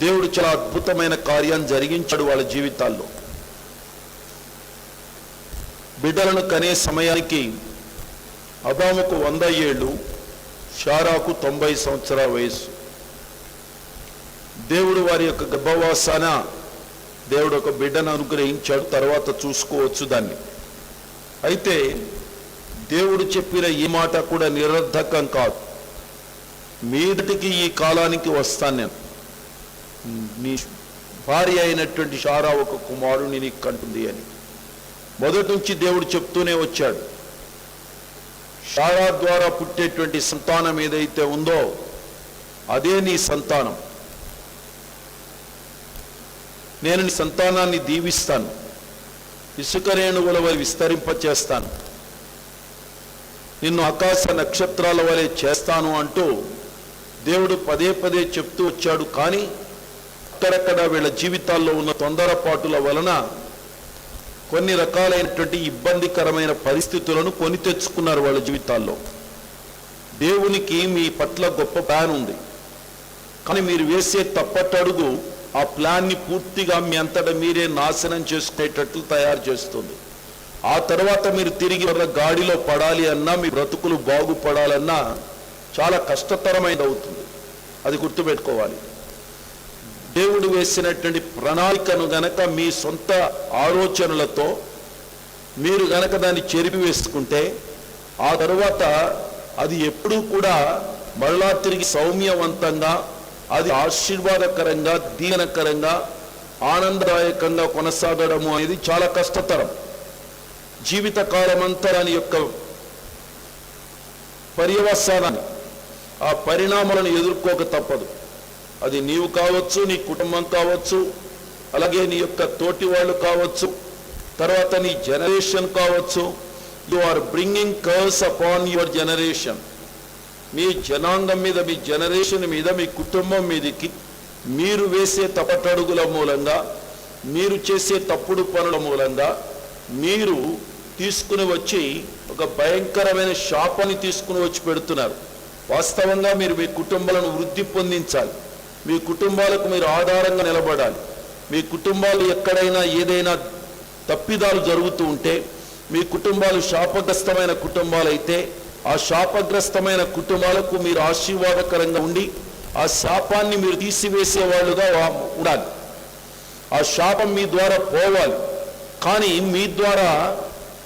దేవుడు చాలా అద్భుతమైన కార్యం జరిగించాడు వాళ్ళ జీవితాల్లో. బిడ్డలను కనే సమయానికి అబ్రాముకు 100 ఏళ్ళు, శారాకు 90 సంవత్సరాల వయస్సు. దేవుడు వారి యొక్క గర్భవాసాన దేవుడు ఒక బిడ్డను అనుగ్రహించాడు. తర్వాత చూసుకోవచ్చు దాన్ని. అయితే దేవుడు చెప్పిన ఈ మాట కూడా నిరర్ధకం కాదు. మీదటికి ఈ కాలానికి వస్తాను నేను, నీ భార్య అయినటువంటి శారా ఒక కుమారుని నీకు కంటుంది అని మొదటి నుంచి దేవుడు చెప్తూనే వచ్చాడు. శారా ద్వారా పుట్టేటువంటి సంతానం ఏదైతే ఉందో అదే నీ సంతానం. నేను నీ సంతానాన్ని దీవిస్తాను, ఇసుక రేణువుల వలె విస్తరింపచేస్తాను, నిన్ను ఆకాశ నక్షత్రాల వలె చేస్తాను అంటూ దేవుడు పదే పదే చెప్తూ వచ్చాడు. కానీ అక్కడక్కడ వీళ్ళ జీవితాల్లో ఉన్న తొందరపాటుల వలన కొన్ని రకాలైనటువంటి ఇబ్బందికరమైన పరిస్థితులను కొని తెచ్చుకున్నారు వాళ్ళ జీవితాల్లో. దేవునికి మీ పట్ల గొప్ప ప్లాన్ ఉంది, కానీ మీరు వేసే తప్పటడుగు ఆ ప్లాన్ని పూర్తిగా మీ అంతటా మీరే నాశనం చేసుకునేటట్లు తయారు చేస్తుంది. ఆ తర్వాత మీరు తిరిగి గాడిలో పడాలి అన్నా, మీ బ్రతుకులు బాగుపడాలన్నా చాలా కష్టతరమైనది అవుతుంది. అది గుర్తుపెట్టుకోవాలి. దేవుడు వేసినటువంటి ప్రణాళికను గనక మీ సొంత ఆలోచనలతో మీరు గనక దాన్ని చెరిపి వేసుకుంటే ఆ తరువాత అది ఎప్పుడూ కూడా మళ్ళా తిరిగి సౌమ్యవంతంగా, అది ఆశీర్వాదకరంగా, దీవెనకరంగా, ఆనందదాయకంగా కొనసాగడము అనేది చాలా కష్టతరం. జీవితకాలమంతా దాని యొక్క పర్యవసానాన్ని, ఆ పరిణామాలను ఎదుర్కోక తప్పదు. అది నీవు కావచ్చు, నీ కుటుంబం కావచ్చు, అలాగే నీ యొక్క తోటి వాళ్ళు కావచ్చు, తర్వాత నీ జనరేషన్ కావచ్చు. You are bringing curse upon your generation. మీ జనాంగం మీద, మీ జనరేషన్ మీద, మీ కుటుంబం మీదకి మీరు వేసే తప్పటడుగుల మూలంగా, మీరు చేసే తప్పుడు పనుల మూలంగా మీరు తీసుకుని వచ్చి ఒక భయంకరమైన శాపాన్ని తీసుకుని వచ్చి పెడుతున్నారు. వాస్తవంగా మీరు మీ కుటుంబాలను వృద్ధి పొందించాలి, మీ కుటుంబాలకు మీరు ఆధారంగా నిలబడాలి. మీ కుటుంబాలు ఎక్కడైనా ఏదైనా తప్పిదాలు జరుగుతూ ఉంటే, మీ కుటుంబాలు శాపగ్రస్తమైన కుటుంబాలైతే ఆ శాపగ్రస్తమైన కుటుంబాలకు మీరు ఆశీర్వాదకరంగా ఉండి ఆ శాపాన్ని మీరు తీసివేసే వాళ్ళుగా ఉండాలి. ఆ శాపం మీ ద్వారా పోవాలి. కానీ మీ ద్వారా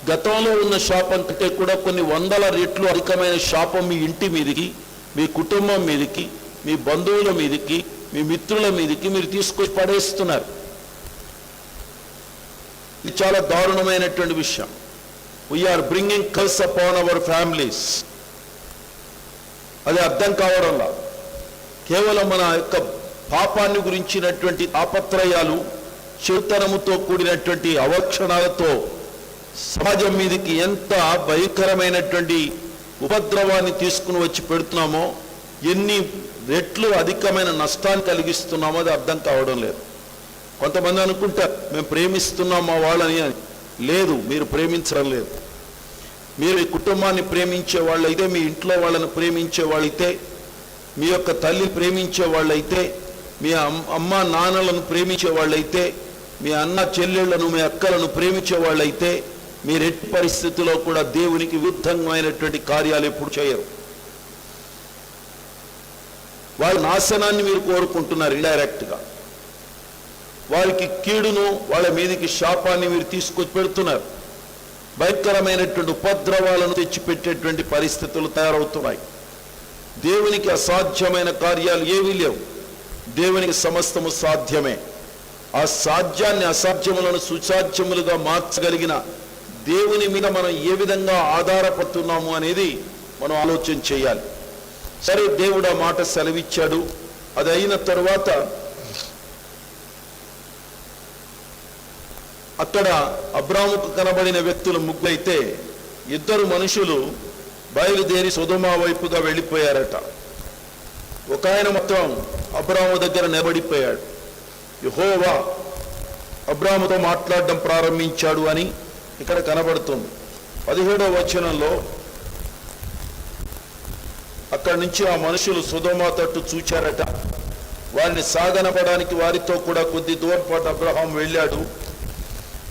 గతంలో ఉన్న శాపం కంటే కూడా కొన్ని 100 రెట్లు అధికమైన శాపం మీ ఇంటి మీదకి, మీ కుటుంబం మీదకి, మీ బంధువుల మీదకి, మీ మిత్రుల మీదకి మీరు తీసుకొచ్చి పడేస్తున్నారు. ఇది చాలా దారుణమైనటువంటి విషయం. We are bringing curse upon our families. అది అర్థం కావడంలా కేవలం మన యొక్క పాపాన్ని గురించినటువంటి తాపత్రయాలు, చెడుతనముతో కూడినటువంటి అవక్షణాలతో సమాజం మీదకి ఎంత భయంకరమైనటువంటి ఉపద్రవాన్ని తీసుకుని వచ్చి పెడుతున్నామో, ఎన్ని రెట్లు అధికమైన నష్టాన్ని కలిగిస్తున్నామో అది అర్థం కావడం లేదు. కొంతమంది అనుకుంటారు మేము ప్రేమిస్తున్నాం మా వాళ్ళని అని. లేదు, మీరు ప్రేమించడం లేదు. మీరు ఈ కుటుంబాన్ని ప్రేమించే వాళ్ళైతే, మీ ఇంట్లో వాళ్ళని ప్రేమించే వాళ్ళైతే, మీ యొక్క తల్లి ప్రేమించే వాళ్ళైతే, మీ అమ్మ నాన్నలను ప్రేమించే వాళ్ళైతే, మీ అన్న చెల్లెళ్లను, మీ అక్కలను ప్రేమించే వాళ్ళైతే మీరు ఎట్టి పరిస్థితుల్లో కూడా దేవునికి విరుద్ధమైనటువంటి కార్యాలు ఎప్పుడు చేయరు. వాళ్ళ నాశనాన్ని మీరు కోరుకుంటున్నారు ఇండైరెక్ట్గా. వారికి కీడును, వాళ్ళ మీదకి శాపాన్ని మీరు తీసుకొచ్చి పెడుతున్నారు. భయంకరమైనటువంటి ఉపద్రవాలను తెచ్చిపెట్టేటువంటి పరిస్థితులు తయారవుతున్నాయి. దేవునికి అసాధ్యమైన కార్యాలు ఏవీ లేవు. దేవునికి సమస్తము సాధ్యమే. ఆ సాధ్యాన్ని అసాధ్యములను సుసాధ్యములుగా మార్చగలిగిన దేవుని మీద మనం ఏ విధంగా ఆధారపడుతున్నాము అనేది మనం ఆలోచన చేయాలి. సరే, దేవుడు ఆ మాట సెలవిచ్చాడు. అది అయిన తరువాత అక్కడ అబ్రాముకు కనబడిన వ్యక్తులు ముగ్గురైతే ఇద్దరు మనుషులు బయలుదేరి సొదొమ వైపుగా వెళ్ళిపోయారట. ఒక ఆయన మొత్తం అబ్రాము దగ్గర నిలబడిపోయాడు. యెహోవా అబ్రాముతో మాట్లాడడం ప్రారంభించాడు అని ఇక్కడ కనబడుతుంది. 17వ వచనంలో అక్కడి నుంచి ఆ మనుషులు సొదొమ తట్టు చూచారట. వారిని సాగనపడానికి వారితో కూడా కొద్ది దూరం పాటు అబ్రహాం వెళ్ళాడు.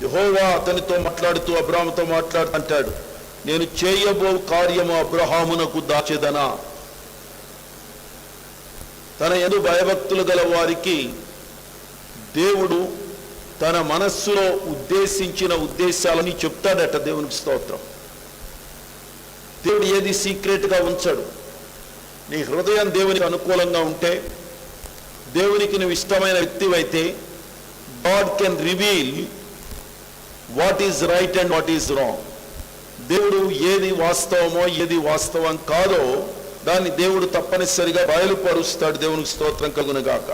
యెహోవా అతనితో మాట్లాడుతూ అబ్రాముతో అంటాడు, నేను చేయబో కార్యము అబ్రహామునకు దాచెదనా. తన యందు భయభక్తులు గల వారికి దేవుడు తన మనస్సులో ఉద్దేశించిన ఉద్దేశాలని చెప్తాడట. దేవునికి స్తోత్రం. దేవుడు ఏది సీక్రెట్గా ఉంచాడు. నీ హృదయం దేవునికి అనుకూలంగా ఉంటే, దేవునికి నువ్వు ఇష్టమైన వ్యక్తివైతే, God can reveal what is right and what is wrong. దేవుడు ఏది వాస్తవమో ఏది వాస్తవం కాదో దాన్ని దేవుడు తప్పనిసరిగా బయలుపరుస్తాడు. దేవునికి స్తోత్రం కలుగునుగాక.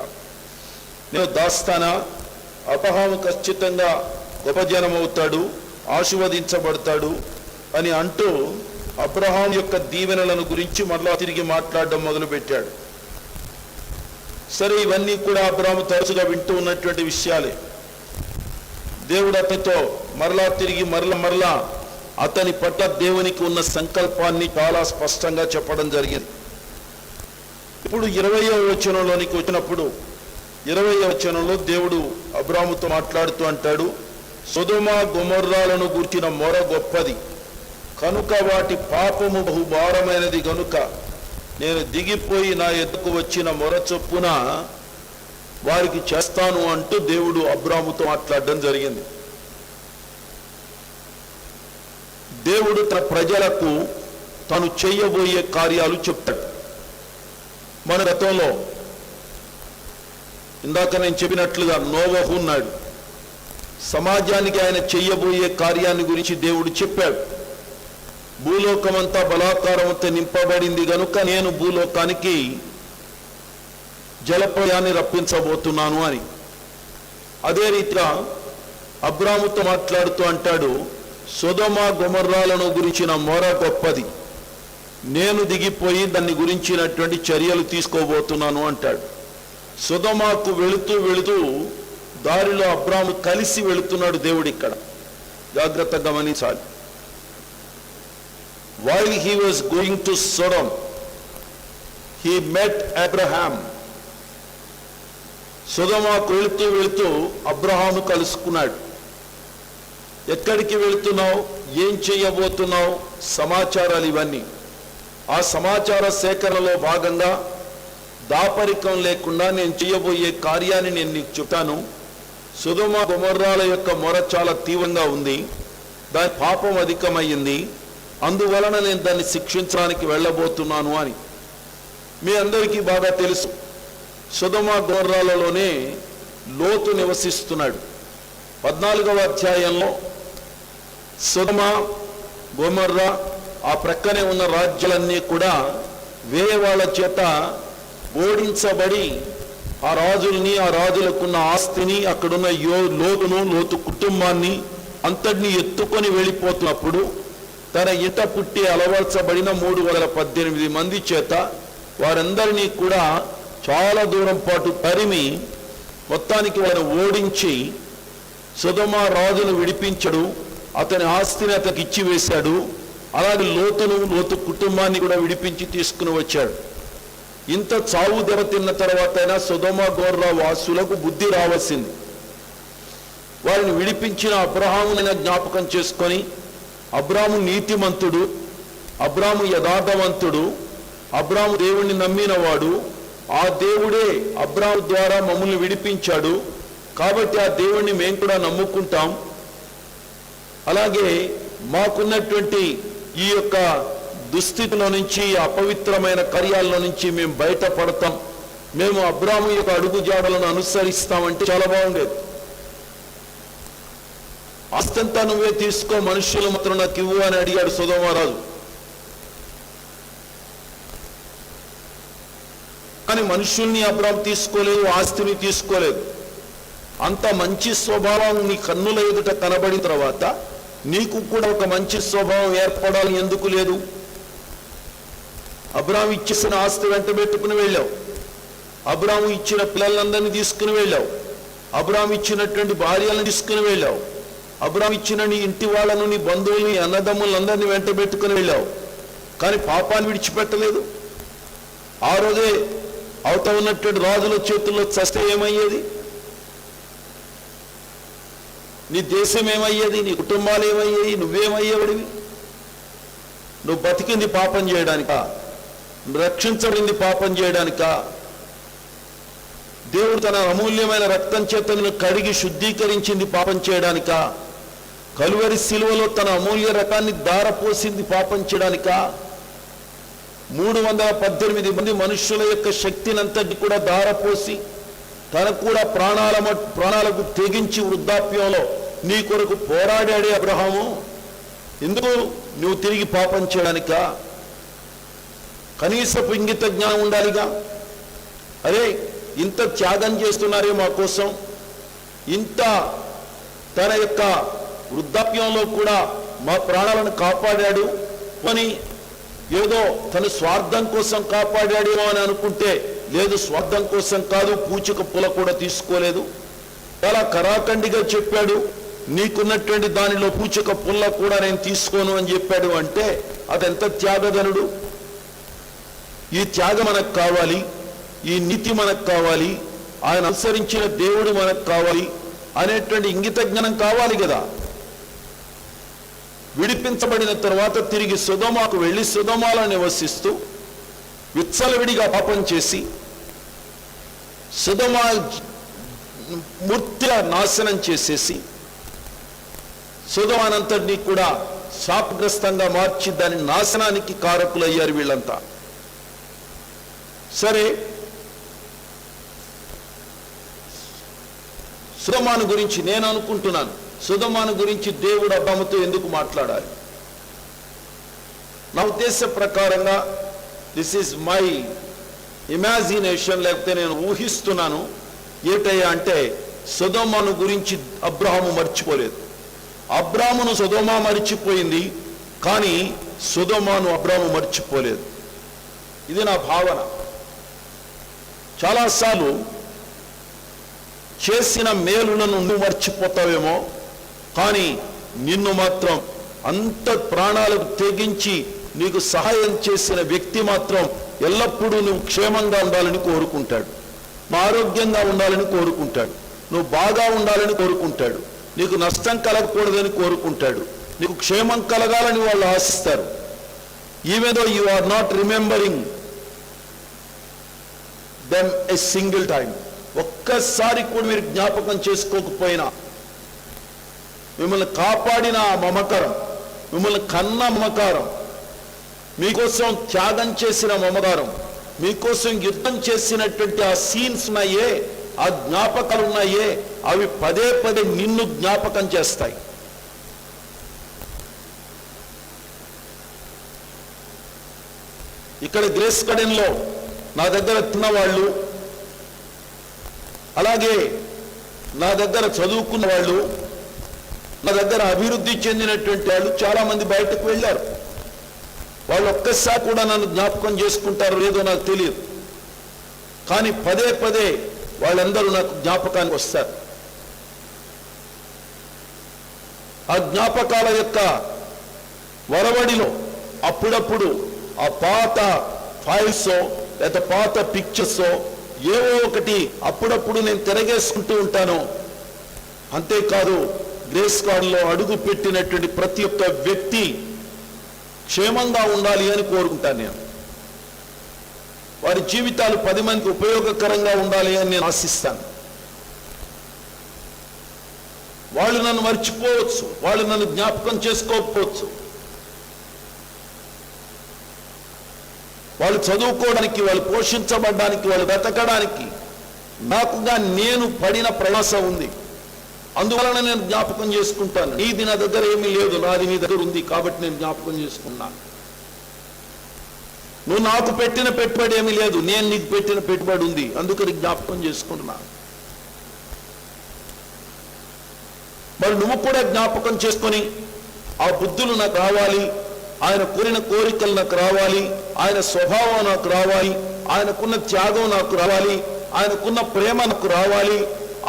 నేను దాస్తానా, అబ్రహాము ఖచ్చితంగా గొప్ప జనం అవుతాడు, ఆశీర్వదించబడతాడు అని అంటూ అబ్రహాం యొక్క దీవెనలను గురించి మరలా తిరిగి మాట్లాడడం మొదలుపెట్టాడు. సరే, ఇవన్నీ కూడా అబ్రహాము తరచుగా వింటూ ఉన్నటువంటి విషయాలే. దేవుడు అతనితో మరలా తిరిగి మరలా అతని పట్ల దేవునికి ఉన్న సంకల్పాన్ని చాలా స్పష్టంగా చెప్పడం జరిగింది. ఇప్పుడు 20వ వచనంలోనికి వచ్చినప్పుడు 20వ వచనంలో దేవుడు అబ్రాముతో మాట్లాడుతూ అంటాడు, సొదొమ గొమొర్రాలను గూర్చిన మొర గొప్పది కనుక వాటి పాపము బహుభారమైనది గనుక నేను దిగిపోయి నా ఎద్దుకు వచ్చిన మొర చొప్పున వారికి చేస్తాను అంటూ దేవుడు అబ్రాముతో మాట్లాడడం జరిగింది. దేవుడు తన ప్రజలకు తను చేయబోయే కార్యాలు చెప్తాడు. మన గతంలో ఇందాక నేను చెప్పినట్లుగా నోవహు ఉన్నాడు. సమాజానికి ఆయన చేయబోయే కార్యాన్ని గురించి దేవుడు చెప్పాడు. భూలోకమంతా బలాత్కారంతో నింపబడింది గనుక నేను భూలోకానికి జలప్రయాన్ని రప్పించబోతున్నాను అని. అదే రీతిగా అబ్రాముతో మాట్లాడుతూ అంటాడు, సొదొమ గొమొర్రాలను గురించిన మొర గొప్పది, నేను దిగిపోయి దాన్ని గురించినటువంటి చర్యలు తీసుకోబోతున్నాను అంటాడు. సొదొమకు వెళుతూ దారిలో అబ్రాము కలిసి వెళుతున్నాడు దేవుడు. ఇక్కడ జాగ్రత్తగా గమనించాలి. While he was going to Sodom, he met Abraham. సొదొమకు వెళుతూ అబ్రహాము కలుసుకున్నాడు. ఎక్కడికి వెళుతున్నావు, ఏం చేయబోతున్నావు, సమాచారాలు ఇవన్నీ. ఆ సమాచార సేకరణలో భాగంగా దాపరికం లేకుండా నేను చేయబోయే కార్యాన్ని నేను నీకు చెప్తాను. సొదొమ గొమొర్రాల యొక్క మొర చాలా తీవ్రంగా ఉంది, దాని పాపం అధికమయ్యింది, అందువలన నేను దాన్ని శిక్షించడానికి వెళ్ళబోతున్నాను అని. మీ అందరికీ బాగా తెలుసు, సొదొమ గొమొర్రాలలోనే లోతు నివసిస్తున్నాడు. 14వ అధ్యాయంలో సొదొమ గొమొర్రా ఆ ప్రక్కనే ఉన్న రాజ్యాలన్నీ కూడా వేరే వాళ్ళ చేత ఓడించబడి ఆ రాజుల్ని, ఆ రాజులకున్న ఆస్తిని, అక్కడున్న లోతు కుటుంబాన్ని అంతటిని ఎత్తుకొని వెళ్ళిపోతున్నప్పుడు తన ఇంట పుట్టి అలవర్చబడిన 318 మంది చేత వారందరినీ కూడా చాలా దూరం పాటు తరిమి మొత్తానికి వారిని ఓడించి సొదొమ రాజును విడిపించడు, అతని ఆస్తిని అతనికి ఇచ్చి వేశాడు. అలాగే లోతు కుటుంబాన్ని కూడా విడిపించి తీసుకుని వచ్చాడు. ఇంత చావు దెబ్బతిన్న తర్వాత అయినా సొదొమ గొమొర్రా వాసులకు బుద్ధి రావాల్సింది. వారిని విడిపించిన అబ్రహామునైనా జ్ఞాపకం చేసుకొని, అబ్రాము నీతిమంతుడు, అబ్రాము యథార్థవంతుడు, అబ్రాము దేవుణ్ణి నమ్మినవాడు, ఆ దేవుడే అబ్రాము ద్వారా మమ్మల్ని విడిపించాడు కాబట్టి ఆ దేవుణ్ణి మేము కూడా నమ్ముకుంటాం. అలాగే మాకున్నటువంటి ఈ యొక్క దుస్థితిలో నుంచి, అపవిత్రమైన కార్యాల నుంచి మేము బయటపడతాం, మేము అబ్రాము యొక్క అడుగుజాడలను అనుసరిస్తామంటే చాలా బాగుండేది. ఆస్తంతా నువ్వే తీసుకో, మనుషులు మాత్రం నాకు ఇవ్వు అని అడిగాడు సొదొమరాజు. కానీ మనుషుల్ని అబ్రాము తీసుకోలేదు, ఆస్తిని తీసుకోలేదు. అంత మంచి స్వభావం నీ కన్నుల ఎదుట కనబడిన తర్వాత నీకు కూడా ఒక మంచి స్వభావం ఏర్పడాలి ఎందుకు లేదు? అబ్రాము ఇచ్చేసిన ఆస్తి వెంట పెట్టుకుని వెళ్ళావు, అబ్రాము ఇచ్చిన పిల్లలందరినీ తీసుకుని వెళ్ళావు, అబ్రాము ఇచ్చినటువంటి భార్యలను తీసుకుని వెళ్ళావు, అబ్రాము ఇచ్చిన నీ ఇంటి వాళ్ళను, నీ బంధువుల్ని, అన్నదమ్ములందరినీ వెంట పెట్టుకుని వెళ్ళావు. కానీ పాపాన్ని విడిచిపెట్టలేదు. ఆ రోజే అవత ఉన్నటువంటి రాజుల చేతుల్లో చస్తే ఏమయ్యేది? నీ దేశం ఏమయ్యేది? నీ కుటుంబాలు ఏమయ్యాయి? నువ్వేమయ్యేవాడివి? నువ్వు బతికింది పాపం చేయడానికా? రక్షించబడింది పాపం చేయడానికా? దేవుడు తన అమూల్యమైన రక్తం చేత నిన్ను కడిగి శుద్ధీకరించింది పాపం చేయడానికా? కలువరి శిలువలో తన అమూల్య రకాన్ని దారపోసింది పాపం చేయడానికా? 318 మంది మనుష్యుల యొక్క శక్తినంతటి కూడా దారపోసి తనకు కూడా ప్రాణాలకు తెగించి వృద్ధాప్యంలో నీ కొరకు పోరాడాడే అబ్రహాము. ఎందుకు? నువ్వు తిరిగి పాపం చేయడానికా? కనీసపు ఇంగిత జ్ఞానం ఉండాలిగా. అరే, ఇంత త్యాగం చేస్తున్నారే మా కోసం, ఇంత తన యొక్క వృద్ధాప్యంలో కూడా మా ప్రాణాలను కాపాడాడు అని ఏదో తన స్వార్థం కోసం కాపాడాడేమో అని అనుకుంటే, లేదు, స్వార్థం కోసం కాదు. పూచిక పుల కూడా తీసుకోలేదు. చాలా కరాఖండిగా చెప్పాడు, నీకున్నటువంటి దానిలో పూచిక పుల్ల కూడా నేను తీసుకోను అని చెప్పాడు. అంటే అదెంత త్యాగధనుడు! ఈ త్యాగం మనకు కావాలి, ఈ నీతి మనకు కావాలి, ఆయన అనుసరించిన దేవుడు మనకు కావాలి అనేటువంటి ఇంగిత జ్ఞానం కావాలి కదా. విడిపించబడిన తర్వాత తిరిగి సొదొమకు వెళ్ళి సొదొమలో నివసిస్తూ విచ్చలవిడిగా పాపం చేసి సొదొమ మూర్తిగా నాశనం చేసేసి సొదొమనంతటినీ కూడా శాపగ్రస్తంగా మార్చి దాని నాశనానికి కారకులయ్యారు వీళ్ళంతా. సరే, సొదొమను గురించి నేను అనుకుంటున్నాను, సొదొమను గురించి దేవుడు అబ్రాముతో ఎందుకు మాట్లాడాలి? నా ఉద్దేశ ప్రకారంగా, దిస్ ఈజ్ మై ఇమాజినేషన్, లేకపోతే నేను ఊహిస్తున్నాను. ఏటయ్యా అంటే, సొదొమను గురించి అబ్రాహాము మర్చిపోలేదు. అబ్రామును సొదొమ మర్చిపోయింది, కానీ సొదొమను అబ్రాము మర్చిపోలేదు. ఇది నా భావన. చాలాసార్లు చేసిన మేలులను నువ్వు మర్చిపోతావేమో, కానీ నిన్ను మాత్రం అంత ప్రాణాలకు తెగించి నీకు సహాయం చేసిన వ్యక్తి మాత్రం ఎల్లప్పుడూ నువ్వు క్షేమంగా ఉండాలని కోరుకుంటాడు, నువ్వు ఆరోగ్యంగా ఉండాలని కోరుకుంటాడు, నువ్వు బాగా ఉండాలని కోరుకుంటాడు, నీకు నష్టం కలగకూడదని కోరుకుంటాడు, నీకు క్షేమం కలగాలని వాళ్ళు ఆశిస్తారు. Even though you are not remembering them a single time, ఒక్కసారి కూడా మీరు జ్ఞాపకం చేసుకోకపోయినా, మిమ్మల్ని కాపాడిన ఆ మమకారం, మిమ్మల్ని కన్న మమకారం, మీకోసం త్యాగం చేసిన మమకారం, మీకోసం యుద్ధం చేసినటువంటి ఆ సీన్స్ ఉన్నాయే, ఆ జ్ఞాపకాలు ఉన్నాయే, అవి పదే పదే నిన్ను జ్ఞాపకం చేస్తాయి. ఇక్కడ గ్రేస్ గార్డెన్లో నా దగ్గర తిన్నవాళ్ళు, అలాగే నా దగ్గర చదువుకున్న వాళ్ళు, నా దగ్గర అభివృద్ధి చెందినటువంటి వాళ్ళు చాలామంది బయటకు వెళ్ళారు. వాళ్ళు ఒక్కసారి కూడా నన్ను జ్ఞాపకం చేసుకుంటారో లేదో నాకు తెలియదు, కానీ పదే పదే వాళ్ళందరూ నాకు జ్ఞాపకానికి వస్తారు. ఆ జ్ఞాపకాల యొక్క వరవడిలో అప్పుడప్పుడు ఆ పాత ఫైల్సో లేదా పాత పిక్చర్సో ఏవో ఒకటి అప్పుడప్పుడు నేను తిరగేసుకుంటూ ఉంటాను. అంతేకాదు, గ్రేస్ గార్డెన్లో అడుగు పెట్టినటువంటి ప్రతి ఒక్క వ్యక్తి క్షేమంగా ఉండాలి అని కోరుకుంటాను నేను. వారి జీవితాలు 10 మందికి ఉపయోగకరంగా ఉండాలి అని నేను ఆశిస్తాను. వాళ్ళు నన్ను మర్చిపోవచ్చు, వాళ్ళు నన్ను జ్ఞాపకం చేసుకోకపోవచ్చు, వాళ్ళు చదువుకోవడానికి, వాళ్ళు పోషించబడడానికి, వాళ్ళు బ్రతకడానికి నాకుగా నేను పడిన ప్రయాస ఉంది. అందువలన నేను జ్ఞాపకం చేసుకుంటాను. నీది నా దగ్గర ఏమీ లేదు, నాది నీ దగ్గర ఉంది, కాబట్టి నేను జ్ఞాపకం చేసుకున్నాను. నువ్వు నాకు పెట్టిన పెట్టుబడి ఏమీ లేదు, నేను నీకు పెట్టిన పెట్టుబడి ఉంది, అందుకని జ్ఞాపకం చేసుకుంటున్నా. మరి నువ్వు కూడా జ్ఞాపకం చేసుకొని ఆ బుద్ధులు నాకు రావాలి, ఆయన కోరిన కోరికలు నాకు రావాలి, ఆయన స్వభావం నాకు రావాలి, ఆయనకున్న త్యాగం నాకు రావాలి, ఆయనకున్న ప్రేమ నాకు రావాలి,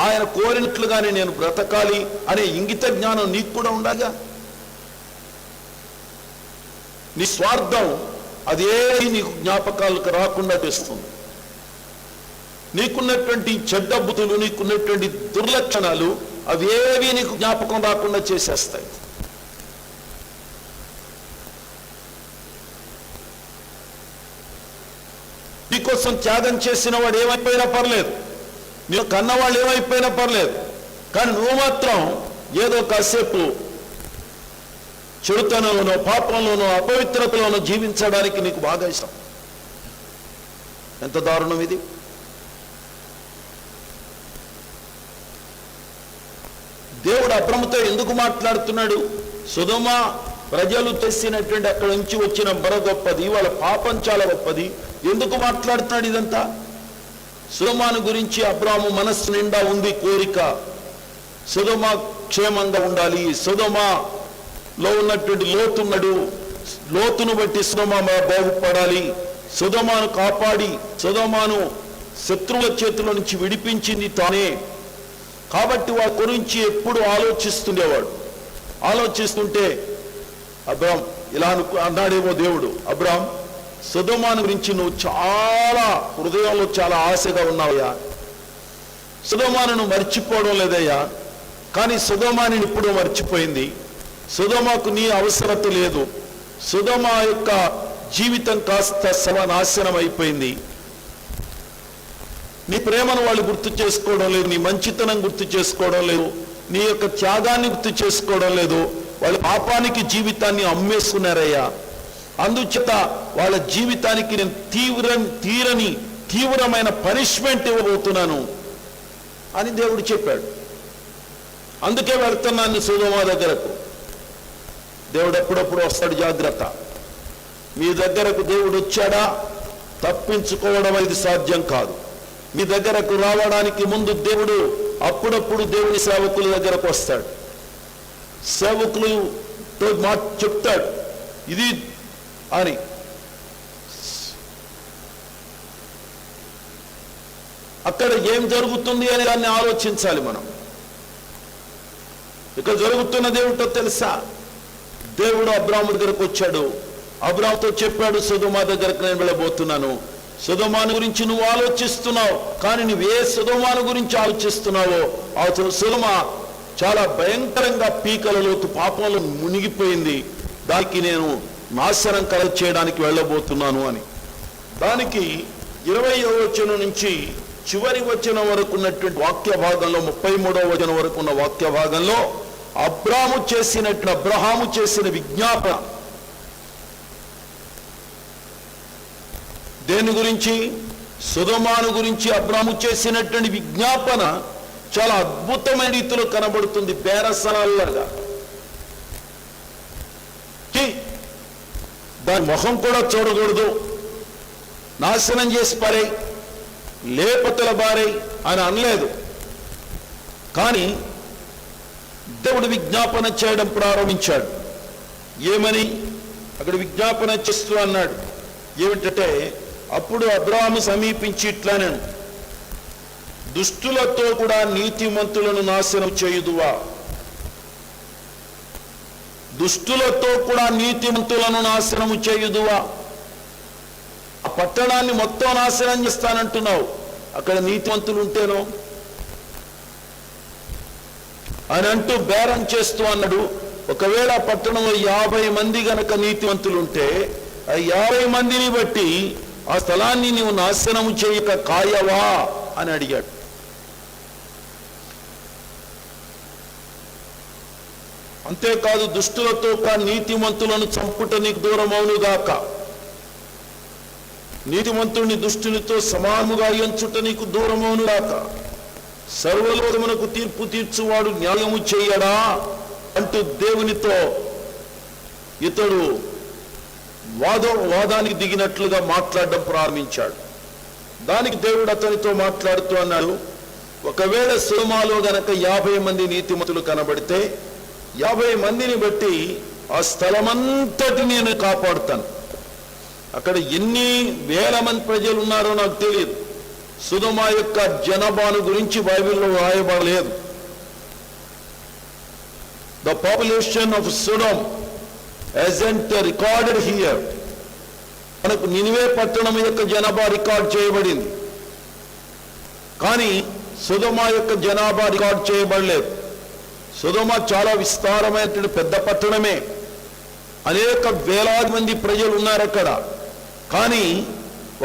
ఆయన కోరినట్లుగానే నేను బ్రతకాలి అనే ఇంగిత జ్ఞానం నీకు కూడా ఉండాలిగా. నీ స్వార్థం అదేది నీకు జ్ఞాపకాలకు రాకుండా చేస్తుంది. నీకున్నటువంటి చెడ్డ బుద్ధులు, నీకున్నటువంటి దుర్లక్షణాలు అవేవి నీకు జ్ఞాపకం రాకుండా చేసేస్తాయి. నీకోసం త్యాగం చేసిన వాడు ఏమైపోయినా పర్లేదు, నీవు కన్నవాళ్ళు ఏమైపోయినా పర్లేదు, కానీ నువ్వు మాత్రం ఏదో కాసేపు చెడుతనంలోనో పాపంలోనో అపవిత్రతలోనో జీవించడానికి నీకు బాగా ఇష్టం. ఎంత దారుణం ఇది! దేవుడు అబ్రహాముతో ఎందుకు మాట్లాడుతున్నాడు? సొదొమ ప్రజలు తెచ్చినటువంటి అక్కడ నుంచి వచ్చిన బర గొప్పది, వాళ్ళ పాపం చాలా గొప్పది. ఎందుకు మాట్లాడుతున్నాడు ఇదంతా? సొదొమను గురించి అబ్రహాము మనస్సు నిండా ఉంది కోరిక, సొదొమ క్షేమంగా ఉండాలి, సొదొమలో ఉన్నటువంటి లోతున్నాడు, లోతును బట్టి సొదొమ బాగుపడాలి, సొదొమను కాపాడి సొదొమను శత్రువుల చేతుల నుంచి విడిపించింది తానే. కాబట్టి వారి గురించి ఎప్పుడు ఆలోచిస్తుండేవాడు. ఆలోచిస్తుంటే అబ్రాం ఇలా అన్నాడేమో దేవుడు, అబ్రాం సొదొమను గురించి నువ్వు చాలా హృదయంలో చాలా ఆశగా ఉన్నావయ్యా, సొదొమను నువ్వు మర్చిపోవడం లేదయ్యా, కానీ సొదొమని ఇప్పుడు మర్చిపోయింది. సొదొమకు నీ అవసరత లేదు, సొదొమ యొక్క జీవితం కాస్త సర్వనాశనం అయిపోయింది. నీ ప్రేమను వాళ్ళు గుర్తు చేసుకోవడం లేదు, నీ మంచితనం గుర్తు చేసుకోవడం లేదు, నీ యొక్క త్యాగాన్ని గుర్తు చేసుకోవడం లేదు. వాళ్ళ పాపానికి జీవితాన్ని అమ్మేసుకున్నారయ్యా. అందుచేత వాళ్ళ జీవితానికి నేను తీవ్రమైన పనిష్మెంట్ ఇవ్వబోతున్నాను అని దేవుడు చెప్పాడు. అందుకే వెళ్తున్నాను సొదొమ దగ్గరకు. దేవుడు ఎప్పుడప్పుడు వస్తాడు, జాగ్రత్త. మీ దగ్గరకు దేవుడు వచ్చాడా తప్పించుకోవడం అనేది సాధ్యం కాదు. మీ దగ్గరకు రావడానికి ముందు దేవుడు అప్పుడప్పుడు దేవుని సేవకుల దగ్గరకు వస్తాడు, సేవకులతో మాట చెప్తాడు ఇది అని. అక్కడ ఏం జరుగుతుంది అని దాన్ని ఆలోచించాలి మనం. ఇక్కడ జరుగుతున్నది ఏమిటో తెలుసా? దేవుడు అబ్రాహాము దగ్గరకు వచ్చాడు, అబ్రాహాముతో చెప్పాడు, సొదొమ దగ్గరకు నేను వెళ్ళబోతున్నాను. సొదొమను గురించి నువ్వు ఆలోచిస్తున్నావు, కానీ నువ్వే సొదొమను గురించి ఆలోచిస్తున్నావో ఆ సొదొమ చాలా భయంకరంగా పీకలలోకి పాపంలో మునిగిపోయింది, దానికి నేను నాశనం కలగ చేయడానికి వెళ్ళబోతున్నాను అని. దానికి 20వ వచనం నుంచి చివరి వచనం వరకు ఉన్నటువంటి వాక్య భాగంలో 33వ వచనం వరకు ఉన్న వాక్య భాగంలో అబ్రాహాము చేసిన విజ్ఞాపన దేని గురించి? సొదొమను గురించి అబ్రాహాము చేసినటువంటి విజ్ఞాపన చాలా అద్భుతమైన రీతిలో కనబడుతుంది. బేరసలాగా దాని ముఖం కూడా చూడకూడదు, నాశనం చేసి పారే, లేపతల బారే అని అనలేదు. కానీ దేవుడు విజ్ఞాపన చేయడం ప్రారంభించాడు. ఏమని అక్కడ విజ్ఞాపన చేస్తూ అన్నాడు ఏమిటంటే, అప్పుడు అబ్రాహాము సమీపించి ఇట్లానెను, దుష్టులతో కూడా నీతిమంతులను నాశనం చేయుదువా? దుష్టులతో కూడా నీతిమంతులను నాశనము చేయుదువా? ఆ పట్టణాన్ని మొత్తం నాశనం చేస్తానంటున్నావు, అక్కడ నీతిమంతులు ఉంటేనో అని అంటూ బేరం చేస్తూ అన్నాడు. ఒకవేళ పట్టణంలో 50 మంది గనక నీతివంతులు ఉంటే ఆ 50 మందిని బట్టి ఆ స్థలాన్ని నీవు నాశనము చేయక కాయవా అని అడిగాడు. అంతేకాదు, దుష్టులతో నీతిమంతులను చంపుట నీకు దూరమవునుగాక, నీతిమంతుడిని దుష్టునితో సమానముగా ఎంచుట నీకు దూరమవునుగాక. సర్వలోకమునకు తీర్పు తీర్చువాడు న్యాయము చేయడా అంటూ దేవునితో ఇతడు వాదానికి దిగినట్లుగా మాట్లాడడం ప్రారంభించాడు. దానికి దేవుడు అతనితో మాట్లాడుతూ అన్నాడు, ఒకవేళ సొదొమలో గనక 50 మంది నీతిమంతులు కనబడితే 50 మందిని బట్టి ఆ స్థలమంతటిని నేను కాపాడుతాను. అక్కడ ఎన్ని వేల మంది ప్రజలు ఉన్నారో నాకు తెలియదు. సొదొమ యొక్క జనాభాను గురించి బైబిల్లో రాయబడలేదు. The population of Sodom isn't recorded here. మనకు నినివే పట్టణం యొక్క జనాభా రికార్డ్ చేయబడింది, కానీ సొదొమ యొక్క జనాభా రికార్డ్ చేయబడలేదు. సొదొమ చాలా విస్తారమైనటువంటి పెద్ద పట్టణమే, అనేక వేలాది మంది ప్రజలు ఉన్నారు అక్కడ. కానీ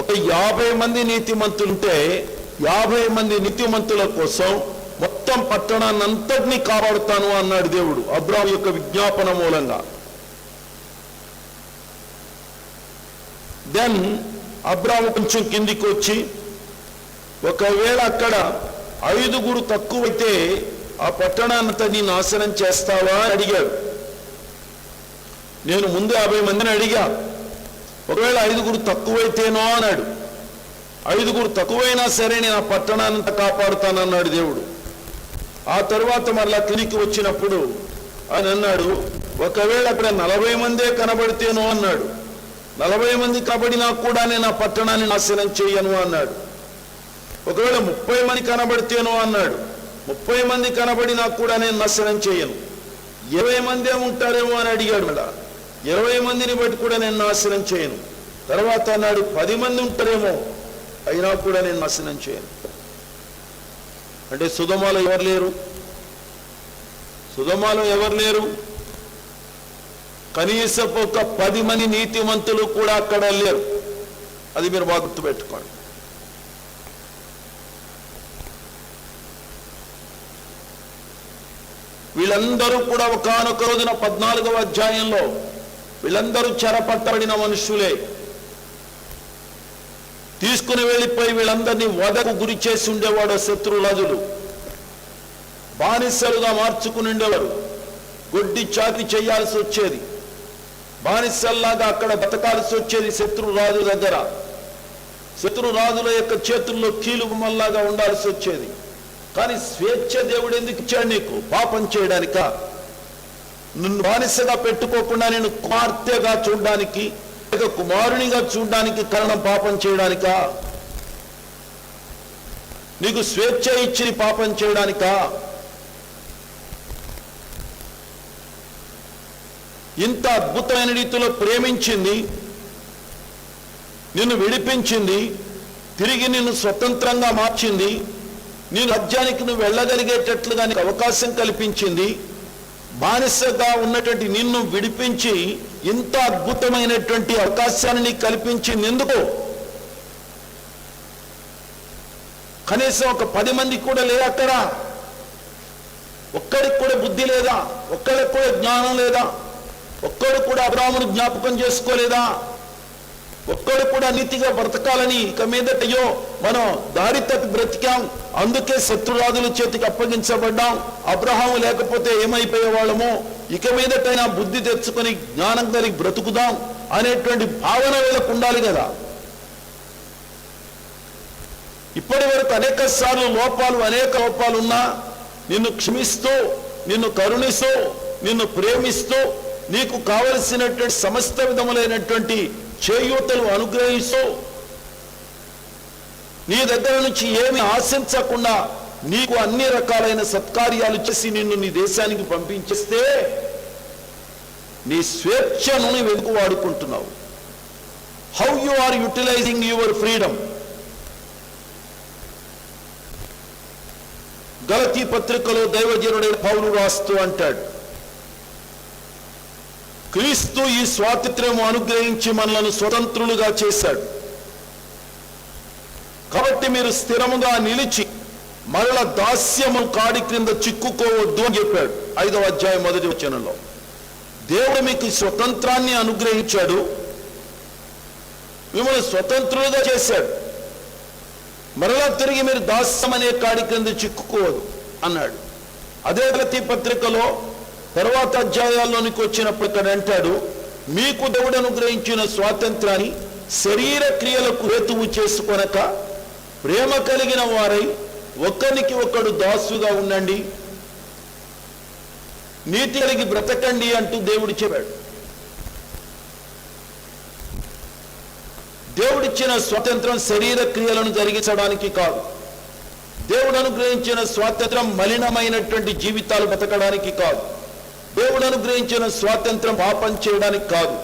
ఒక 50 మంది నీతిమంతులుంటే 50 మంది నీతిమంతుల కోసం మొత్తం పట్టణాన్ని అంతటినీ కాపాడుతాను అన్నాడు దేవుడు అబ్రాహాము యొక్క విజ్ఞాపన మూలంగా. దెన్ అబ్రాహాము కొంచెం కిందికి వచ్చి, ఒకవేళ అక్కడ 5 తక్కువైతే ఆ పట్టణాన్నంతని నాశనం చేస్తావా అని అడిగాడు. నేను ముందు 50 మందిని అడిగా, ఒకవేళ 5 తక్కువైతేనో అన్నాడు. 5 తక్కువైనా సరే నేను ఆ పట్టణాన్నంతా కాపాడుతానన్నాడు దేవుడు. ఆ తరువాత మళ్ళా కిందికి వచ్చినప్పుడు ఆయన అన్నాడు, ఒకవేళ అక్కడ 40 మందే కనబడితేనో అన్నాడు. 40 మంది కబడినా కూడా నేను ఆ పట్టణాన్ని నాశనం చేయను అన్నాడు. ఒకవేళ 30 మంది కనబడితేనో అన్నాడు. 30 మంది కనబడినా కూడా నేను నాశనం చేయను. 20 మందే ఉంటారేమో అని అడిగాడు. మళ్ళా 20 మందిని బట్టి కూడా నేను నాశనం చేయను. తర్వాత అన్నాడు 10 మంది ఉంటారేమో, అయినా కూడా నేను నాశనం చేయను. అంటే సొదొమలో ఎవరు లేరు? సొదొమలో ఎవరు లేరు? కనీసం ఒక 10 మంది నీతిమంతులు కూడా అక్కడ లేరు. అది మీరు బాగా గుర్తుపెట్టుకోండి. వీళ్ళందరూ కూడా ఒకానొక రోజున 14వ అధ్యాయంలో వీళ్ళందరూ చెరపట్టబడిన మనుషులే. తీసుకుని వెళ్ళిపోయి వీళ్ళందరినీ వధకు గురి చేసి ఉండేవాడు శత్రురాజులు. బానిసలుగా మార్చుకుని ఉండేవారు. గొడ్డి చాకరీ చేయాల్సి వచ్చేది. బానిసల్లాగా అక్కడ బతకాల్సి వచ్చేది శత్రురాజు దగ్గర. శత్రురాజుల యొక్క చేతుల్లో కీలుగుమల్లాగా ఉండాల్సి వచ్చేది. కానీ స్వేచ్ఛ దేవుడు ఎందుకు ఇచ్చాడు నీకు? పాపం చేయడానిక? నిన్ను బానిసగా పెట్టుకోకుండా నేను కుమార్తెగా చూడడానికి, లేక కుమారునిగా చూడడానికి కారణం పాపం చేయడానిక? నీకు స్వేచ్ఛ ఇచ్చి పాపం చేయడానిక? ఇంత అద్భుతమైన రీతిలో ప్రేమించింది, నిన్ను విడిపించింది, తిరిగి నిన్ను స్వతంత్రంగా మార్చింది, నీ రాజ్యానికి నువ్వు వెళ్ళగలిగేటట్లుగా నీకు అవకాశం కల్పించింది. బానిసగా ఉన్నటువంటి నిన్ను విడిపించి ఇంత అద్భుతమైనటువంటి అవకాశాన్ని నీకు కల్పించింది ఎందుకు? కనీసం ఒక 10 మంది కూడా లేదా అక్కడ? ఒక్కడికి కూడా బుద్ధి లేదా? ఒక్కడికి కూడా జ్ఞానం లేదా? ఒక్కడు కూడా అబ్రాహామును జ్ఞాపకం చేసుకోలేదా? ఒక్కడు కూడా నీతిగా బ్రతకాలని ఇక మీదట అయ్యో మనం దారి తప్పి బ్రతికాం, అందుకే శత్రురాజుల చేతికి అప్పగించబడ్డాం, అబ్రహాము లేకపోతే ఏమైపోయేవాళ్ళమో, ఇక మీదటైనా బుద్ధి తెచ్చుకొని జ్ఞానం కలిగి బ్రతుకుదాం అనేటువంటి భావన వీళ్ళకు ఉండాలి కదా. ఇప్పటి వరకు అనేక లోపాలు ఉన్నా నిన్ను క్షమిస్తూ, నిన్ను కరుణిస్తూ, నిన్ను ప్రేమిస్తూ, నీకు కావలసినటువంటి సమస్త విధములైనటువంటి చేయూతలు అనుగ్రహిస్తూ, నీ దగ్గర నుంచి ఏమి ఆశించకుండా నీకు అన్ని రకాలైన సత్కార్యాలు చేసి నిన్ను నీ దేశానికి పంపించేస్తే నీ స్వేచ్ఛను నీవు ఎందుకు వాడుకుంటున్నావు? How you are utilising your freedom? గలతీ పత్రికలో దైవజనుడైన పౌలు రాస్తూ అంటాడు, క్రీస్తు ఈ స్వాతంత్ర్యం అనుగ్రహించి మనలను స్వతంత్రులుగా చేశాడు. కాబట్టి మీరు స్థిరముగా నిలిచి మరల దాస్యము కాడి క్రింద చిక్కుకోవద్దు అని చెప్పాడు 5వ అధ్యాయం 1వ వచనంలో. దేవుడు మీకు స్వతంత్రాన్ని అనుగ్రహించాడు, మిమ్మల్ని స్వతంత్రులుగా చేశాడు. మరలా తిరిగి మీరు దాస్యం అనే కాడి కింద చిక్కుకోవద్దు అన్నాడు. అదే గలతీ పత్రికలో తర్వాత అధ్యాయాల్లోనికి వచ్చినప్పుడు ఇక్కడ అంటాడు, మీకు దేవుడు అనుగ్రహించిన స్వాతంత్రాన్ని శరీర క్రియలకు హేతువు చేసుకొనక ప్రేమ కలిగిన వారై ఒకరికి ఒకడు దాసుగా ఉండండి, నీతి కలిగి బ్రతకండి అంటూ దేవుడు చెప్పాడు. దేవుడిచ్చిన స్వాతంత్రం శరీర క్రియలను జరిగించడానికి కాదు. దేవుడు అనుగ్రహించిన స్వాతంత్రం మలినమైనటువంటి జీవితాలు బ్రతకడానికి కాదు. దేవుడు అనుగ్రహించిన స్వాతంత్రం పాపం చేయడానికి కాదు.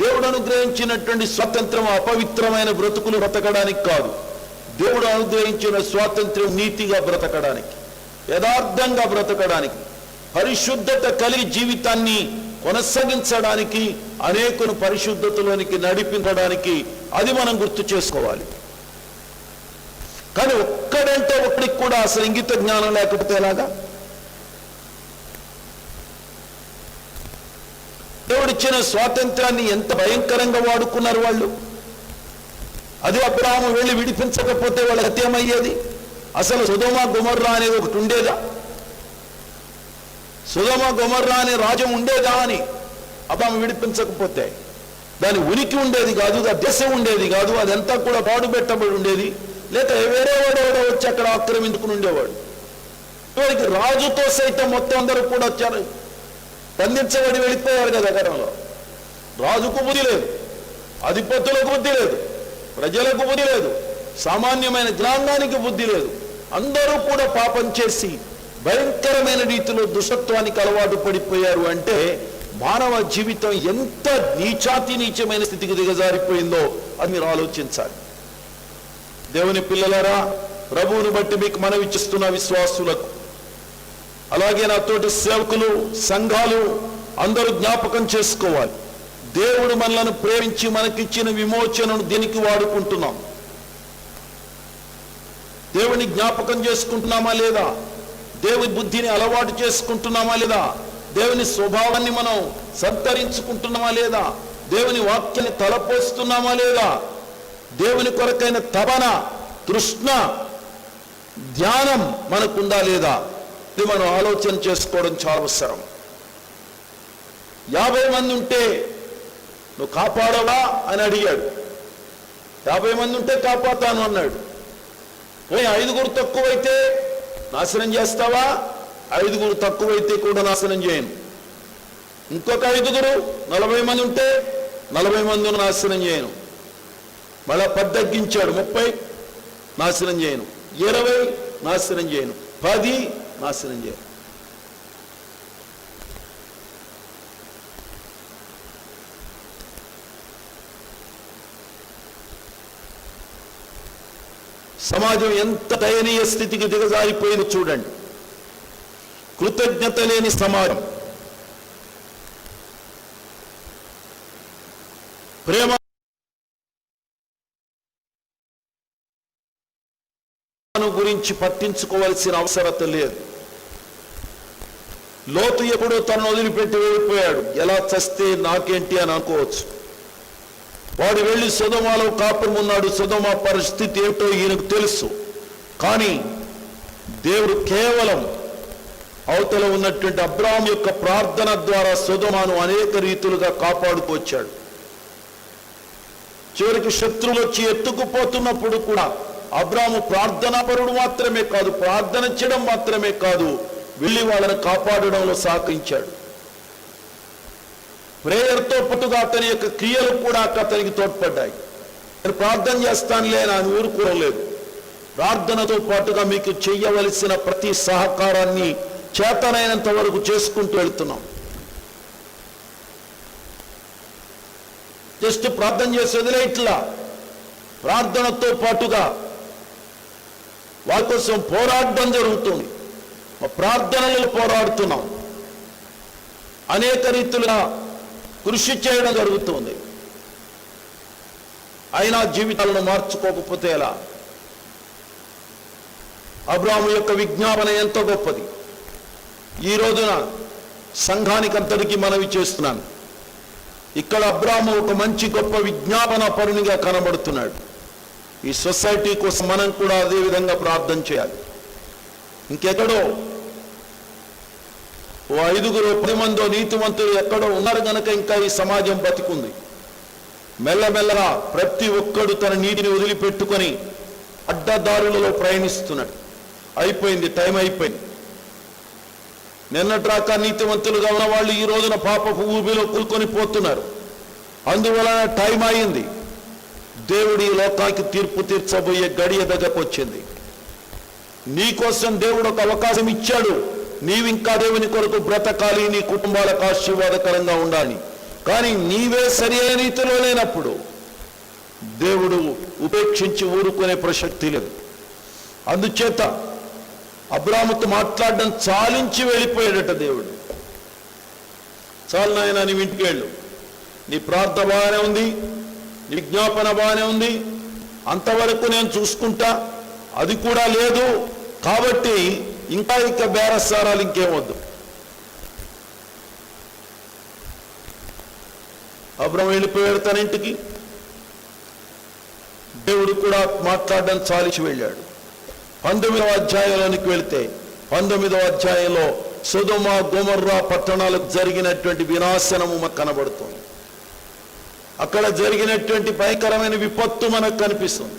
దేవుడు అనుగ్రహించినటువంటి స్వాతంత్రం అపవిత్రమైన బ్రతుకులు బ్రతకడానికి కాదు. దేవుడు అనుగ్రహించిన స్వాతంత్రం నీతిగా బ్రతకడానికి, యథార్థంగా బ్రతకడానికి, పరిశుద్ధత కలిగి జీవితాన్ని కొనసాగించడానికి, అనేకును పరిశుద్ధతలోనికి నడిపించడానికి అది మనం గుర్తు చేసుకోవాలి. కానీ ఒక్కడంటే ఒక్కడికి కూడా అసలు ఇంగిత జ్ఞానం లేకపోతే ఎలాగా? దేవుడిచ్చిన స్వాతంత్రాన్ని ఎంత భయంకరంగా వాడుకున్నారు వాళ్ళు. అది అబ్రాహాము వెళ్ళి విడిపించకపోతే వాళ్ళ గతి ఏమయ్యేది? అసలు సొదొమ గొమొర్రా అనేది ఒకటి ఉండేదా? సొదొమ గొమొర్రా అనే రాజ్యం ఉండేదా అని అబ్రాహాము విడిపించకపోతే? దాని ఉనికి ఉండేది కాదు, ఆ దశ ఉండేది కాదు, అదంతా కూడా పాడుపెట్టబడి ఉండేది. లేక వేరే వాడెవడో వచ్చి అక్కడ ఆక్రమించుకుని ఉండేవాడు. వాడికి రాజుతో సైతం మొత్తం అందరూ కూడా బంధించబడి వెళ్ళిపోయారు కదా నగరంలో. రాజుకు బుద్ధి లేదు, అధిపతులకు బుద్ధి లేదు, ప్రజలకు బుద్ధి లేదు, సామాన్యమైన జనాంగానికి బుద్ధి లేదు. అందరూ కూడా పాపం చేసి భయంకరమైన రీతిలో దుష్టత్వానికి అలవాటు పడిపోయారు. అంటే మానవ జీవితం ఎంత నీచాతి నీచమైన స్థితికి దిగజారిపోయిందో అది మీరు ఆలోచించాలి. దేవుని పిల్లలారా, ప్రభువుని బట్టి మీకు మనవి చేస్తున్న విశ్వాసులకు, అలాగే నా తోటి సేవకులు, సంఘాలు అందరూ జ్ఞాపకం చేసుకోవాలి. దేవుడు మనలను ప్రేమించి మనకిచ్చిన విమోచనను దీనికి వాడుకుంటున్నాం. దేవుని జ్ఞాపకం చేసుకుంటున్నామా లేదా? దేవుని బుద్ధిని అలవాటు చేసుకుంటున్నామా లేదా? దేవుని స్వభావాన్ని మనం సంతరించుకుంటున్నామా లేదా? దేవుని వాక్యాన్ని తలపోస్తున్నామా లేదా? దేవుని కొరకైన తపన, తృష్ణ, ధ్యానం మనకుందా లేదా? ఇది మనం ఆలోచన చేసుకోవడం చాలా అవసరం. 50 మంది ఉంటే నువ్వు కాపాడవా అని అడిగాడు. 50 మంది ఉంటే కాపాడుతాను అన్నాడు. 5 తక్కువైతే నాశనం చేస్తావా? 5 తక్కువైతే కూడా నాశనం చేయను. ఇంకొక 5 40 మంది ఉంటే 40 మందిని నాశనం చేయను. మళ్ళా 10 తగ్గించాడు, 30 నాశనం చేయను, 20 నాశనం చేయను, 10 నాశనం చేయను. సమాజం ఎంత దయనీయ స్థితికి దిగజారిపోయిందో చూడండి. కృతజ్ఞత లేని సమాజం, ప్రేమ గురించి పట్టించుకోవాల్సిన అవసరత లేదు. లోతు ఎప్పుడో తనను వదిలిపెట్టి వెళ్ళిపోయాడు. ఎలా చస్తే నాకేంటి అని అనుకోవచ్చు. వాడు వెళ్ళి సొదొమలో కాపురం ఉన్నాడు. సొదొమ పరిస్థితి ఏమిటో ఈయనకు తెలుసు. కానీ దేవుడు కేవలం అవతల ఉన్నటువంటి అబ్రాహాం యొక్క ప్రార్థన ద్వారా సొదొమను అనేక రీతులుగా కాపాడుకొచ్చాడు. చివరికి శత్రువులు వచ్చి ఎత్తుకుపోతున్నప్పుడు కూడా అబ్రాహాము ప్రార్థనాపరుడు మాత్రమే కాదు, ప్రార్థన చేయడం మాత్రమే కాదు, వెళ్ళి వాళ్ళని కాపాడడంలో సహకరించాడు. ప్రేయర్తో పాటుగా అతని యొక్క క్రియలు కూడా అతనికి తోడ్పడ్డాయి. నేను ప్రార్థన చేస్తానులే అని ఊరుకోలేదు. ప్రార్థనతో పాటుగా మీకు చెయ్యవలసిన ప్రతి సహకారాన్ని చేతనైనంత వరకు చేసుకుంటూ వెళ్తున్నాం. జస్ట్ ప్రార్థన చేసి వదిలేట్లా, ప్రార్థనతో పాటుగా వాళ్ళ కోసం పోరాడడం జరుగుతుంది. మా ప్రార్థనలు పోరాడుతున్నాం. అనేక రీతులుగా కృషి చేయడం జరుగుతుంది. అయినా జీవితాలను మార్చుకోకపోతే ఎలా? అబ్రాహాము యొక్క విజ్ఞాపన ఎంతో గొప్పది. ఈ రోజున సంఘానికి అంతటికీ మనవి చేస్తున్నాను. ఇక్కడ అబ్రాహాము ఒక మంచి గొప్ప విజ్ఞాపన పరునిగా కనబడుతున్నాడు. ఈ సొసైటీ కోసం మనం కూడా అదే విధంగా ప్రార్థన చేయాలి. ఇంకెక్కడో ఓ 5-10 మందో నీతిమంతులు ఎక్కడో ఉన్నారు గనక ఇంకా ఈ సమాజం బతికుంది. మెల్లమెల్లగా ప్రతి ఒక్కడు తన నీతిని వదిలిపెట్టుకొని అడ్డదారులలో ప్రయాణిస్తున్నాడు. అయిపోయింది, టైం అయిపోయింది. నిన్నట్రాక నీతివంతులుగా ఉన్న వాళ్ళు ఈ రోజున పాపపు ఊబిలో కూలుకొని పోతున్నారు. అందువలన టైం అయింది. దేవుడు ఈ లోకానికి తీర్పు తీర్చబోయే గడియ దగ్గరకు వచ్చింది. నీకోసం దేవుడు ఒక అవకాశం ఇచ్చాడు. నీవింకా దేవుని కొరకు బ్రతకాలి, నీ కుటుంబాలకు ఆశీర్వాదకరంగా ఉండాలి. కానీ నీవే సరి అయిన రీతిలో లేనప్పుడు దేవుడు ఉపేక్షించి ఊరుకునే ప్రసక్తి లేదు. అందుచేత అబ్రాహాముతో మాట్లాడడం చాలించి వెళ్ళిపోయాడట దేవుడు. చాలు నాయనా, నీ ఇంటికి వెళ్ళు, నీ ప్రార్థన బాగానే ఉంది, నీ విజ్ఞాపన బాగానే ఉంది, అంతవరకు నేను చూసుకుంటా. అది కూడా లేదు కాబట్టి ఇంకా బేరసారాలు ఇంకేమొద్దు. అబ్రాహాము వెళ్ళిపోయాడు తన ఇంటికి. దేవుడు కూడా మాట్లాడడం చాలించి వెళ్ళాడు. 19వ అధ్యాయంలోనికి వెళితే 19వ అధ్యాయంలో సొదొమ గొమొర్రా పట్టణాలకు జరిగినటువంటి వినాశనము మనకు కనబడుతుంది. అక్కడ జరిగినటువంటి భయంకరమైన విపత్తు మనకు కనిపిస్తుంది.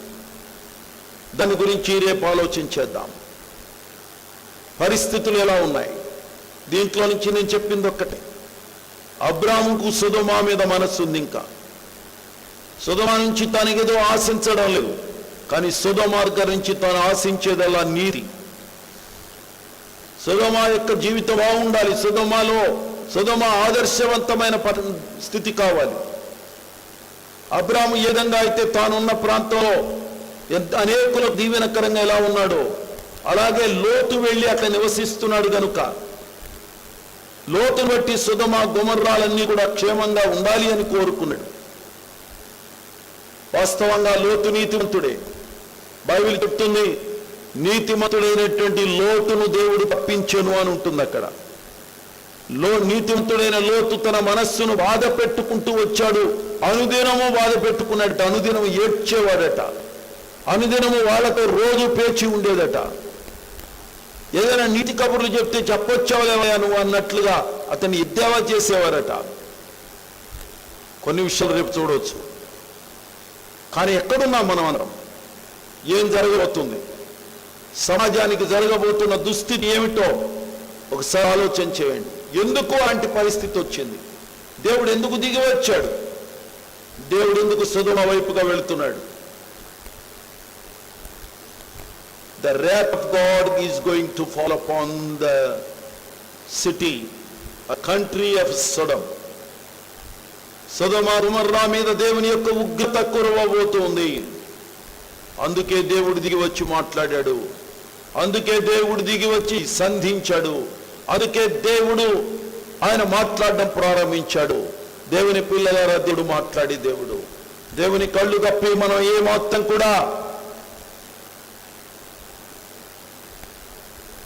దాని గురించి రేపు ఆలోచించేద్దాం. పరిస్థితులు ఎలా ఉన్నాయి? దీంట్లో నుంచి నేను చెప్పింది ఒక్కటే, అబ్రాహాముకు సొదొమ మీద మనస్సు ఉంది. ఇంకా సొదొమ నుంచి తనకేదో ఆశించడం లేదు, కానీ సొదొమ నుంచి తాను ఆశించేదల్లా నీతి. సొదొమ యొక్క జీవితం బాగుండాలి. సొదొమ ఆదర్శవంతమైన స్థితి కావాలి. అబ్రాహాము ఏ విధంగా అయితే తానున్న ప్రాంతంలో అనేకులకు దీవెనకరంగా ఎలా ఉన్నాడో అలాగే లోతు వెళ్ళి అక్కడ నివసిస్తున్నాడు గనుక లోతును బట్టి సొదొమ గొమొర్రాలన్నీ కూడా క్షేమంగా ఉండాలి అని కోరుకున్నాడు. వాస్తవంగా లోతు నీతిమంతుడే. బైబిల్ చెప్తుంది, నీతిమంతుడైనటువంటి లోతును దేవుడు తప్పించెను అని ఉంటుంది అక్కడ. నీతిమంతుడైన లోతు తన మనస్సును బాధ పెట్టుకుంటూ వచ్చాడు. అనుదినము బాధ పెట్టుకున్నాడట, అనుదినము ఏడ్చేవాడట, అనుదినము వాళ్ళతో రోజు పేచి ఉండేదట. ఏదైనా నీతి కబుర్లు చెప్తే చెప్పొచ్చావులేవా నువ్వు అన్నట్లుగా అతన్ని ఎద్దేవా చేసేవారట. కొన్ని విషయాలు రేపు చూడవచ్చు. కానీ ఎక్కడున్నాం మనం అందరం? ఏం జరగబోతుంది? సమాజానికి జరగబోతున్న దుస్థితి ఏమిటో ఒకసారి ఆలోచన చేయండి. ఎందుకు అలాంటి పరిస్థితి వచ్చింది? దేవుడు ఎందుకు దిగి వచ్చాడు? దేవుడు ఎందుకు సొదొమ వైపుగా వెళుతున్నాడు? The wrath of God is going to fall upon the city, a country of Sodom. సొదొమ గొమొర్రా మీద దేవుని యొక్క ఉగ్రత కురవబోతుంది. అందుకే దేవుడు దిగి వచ్చి మాట్లాడాడు. అందుకే దేవుడు దిగి వచ్చి సంధించాడు. అందుకే దేవుడు ఆయన మాట్లాడడం ప్రారంభించాడు. దేవుని పిల్లలారా, దేవుడు మాట్లాడి దేవుని కళ్ళు కప్పి మనం ఏ మాత్రం కూడా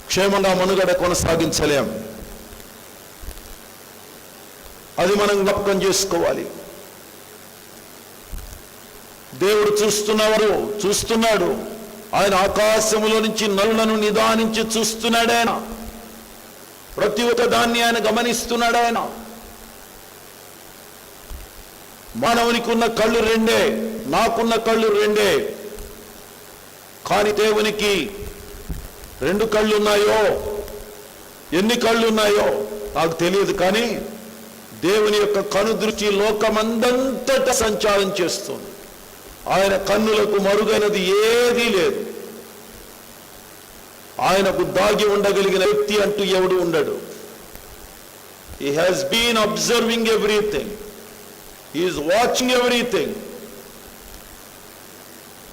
క్షేమంగా మనుగడ కొనసాగించలేం. అది మనం జ్ఞాపకం చేసుకోవాలి. దేవుడు చూస్తున్నాడు. ఆయన ఆకాశములో నుంచి నలులను నిదానించి చూస్తున్నాడు. ఆయన ప్రతి ఒక్క దాన్ని ఆయన గమనిస్తున్నాడు. ఆయన మానవునికి ఉన్న కళ్ళు రెండే, నాకున్న కళ్ళు రెండే. కానీ దేవునికి 2 కళ్ళు ఉన్నాయో, ఎన్ని కళ్ళు ఉన్నాయో నాకు తెలియదు. కానీ దేవుని యొక్క కనుదృష్టి లోకమందంతటా సంచారం చేస్తుంది. ఆయన కన్నులకు మరుగైనది ఏదీ లేదు. ఆయనకు దాగి ఉండగలిగిన వ్యక్తి అంటూ ఎవడు ఉండడు. He has been observing everything. He is watching everything.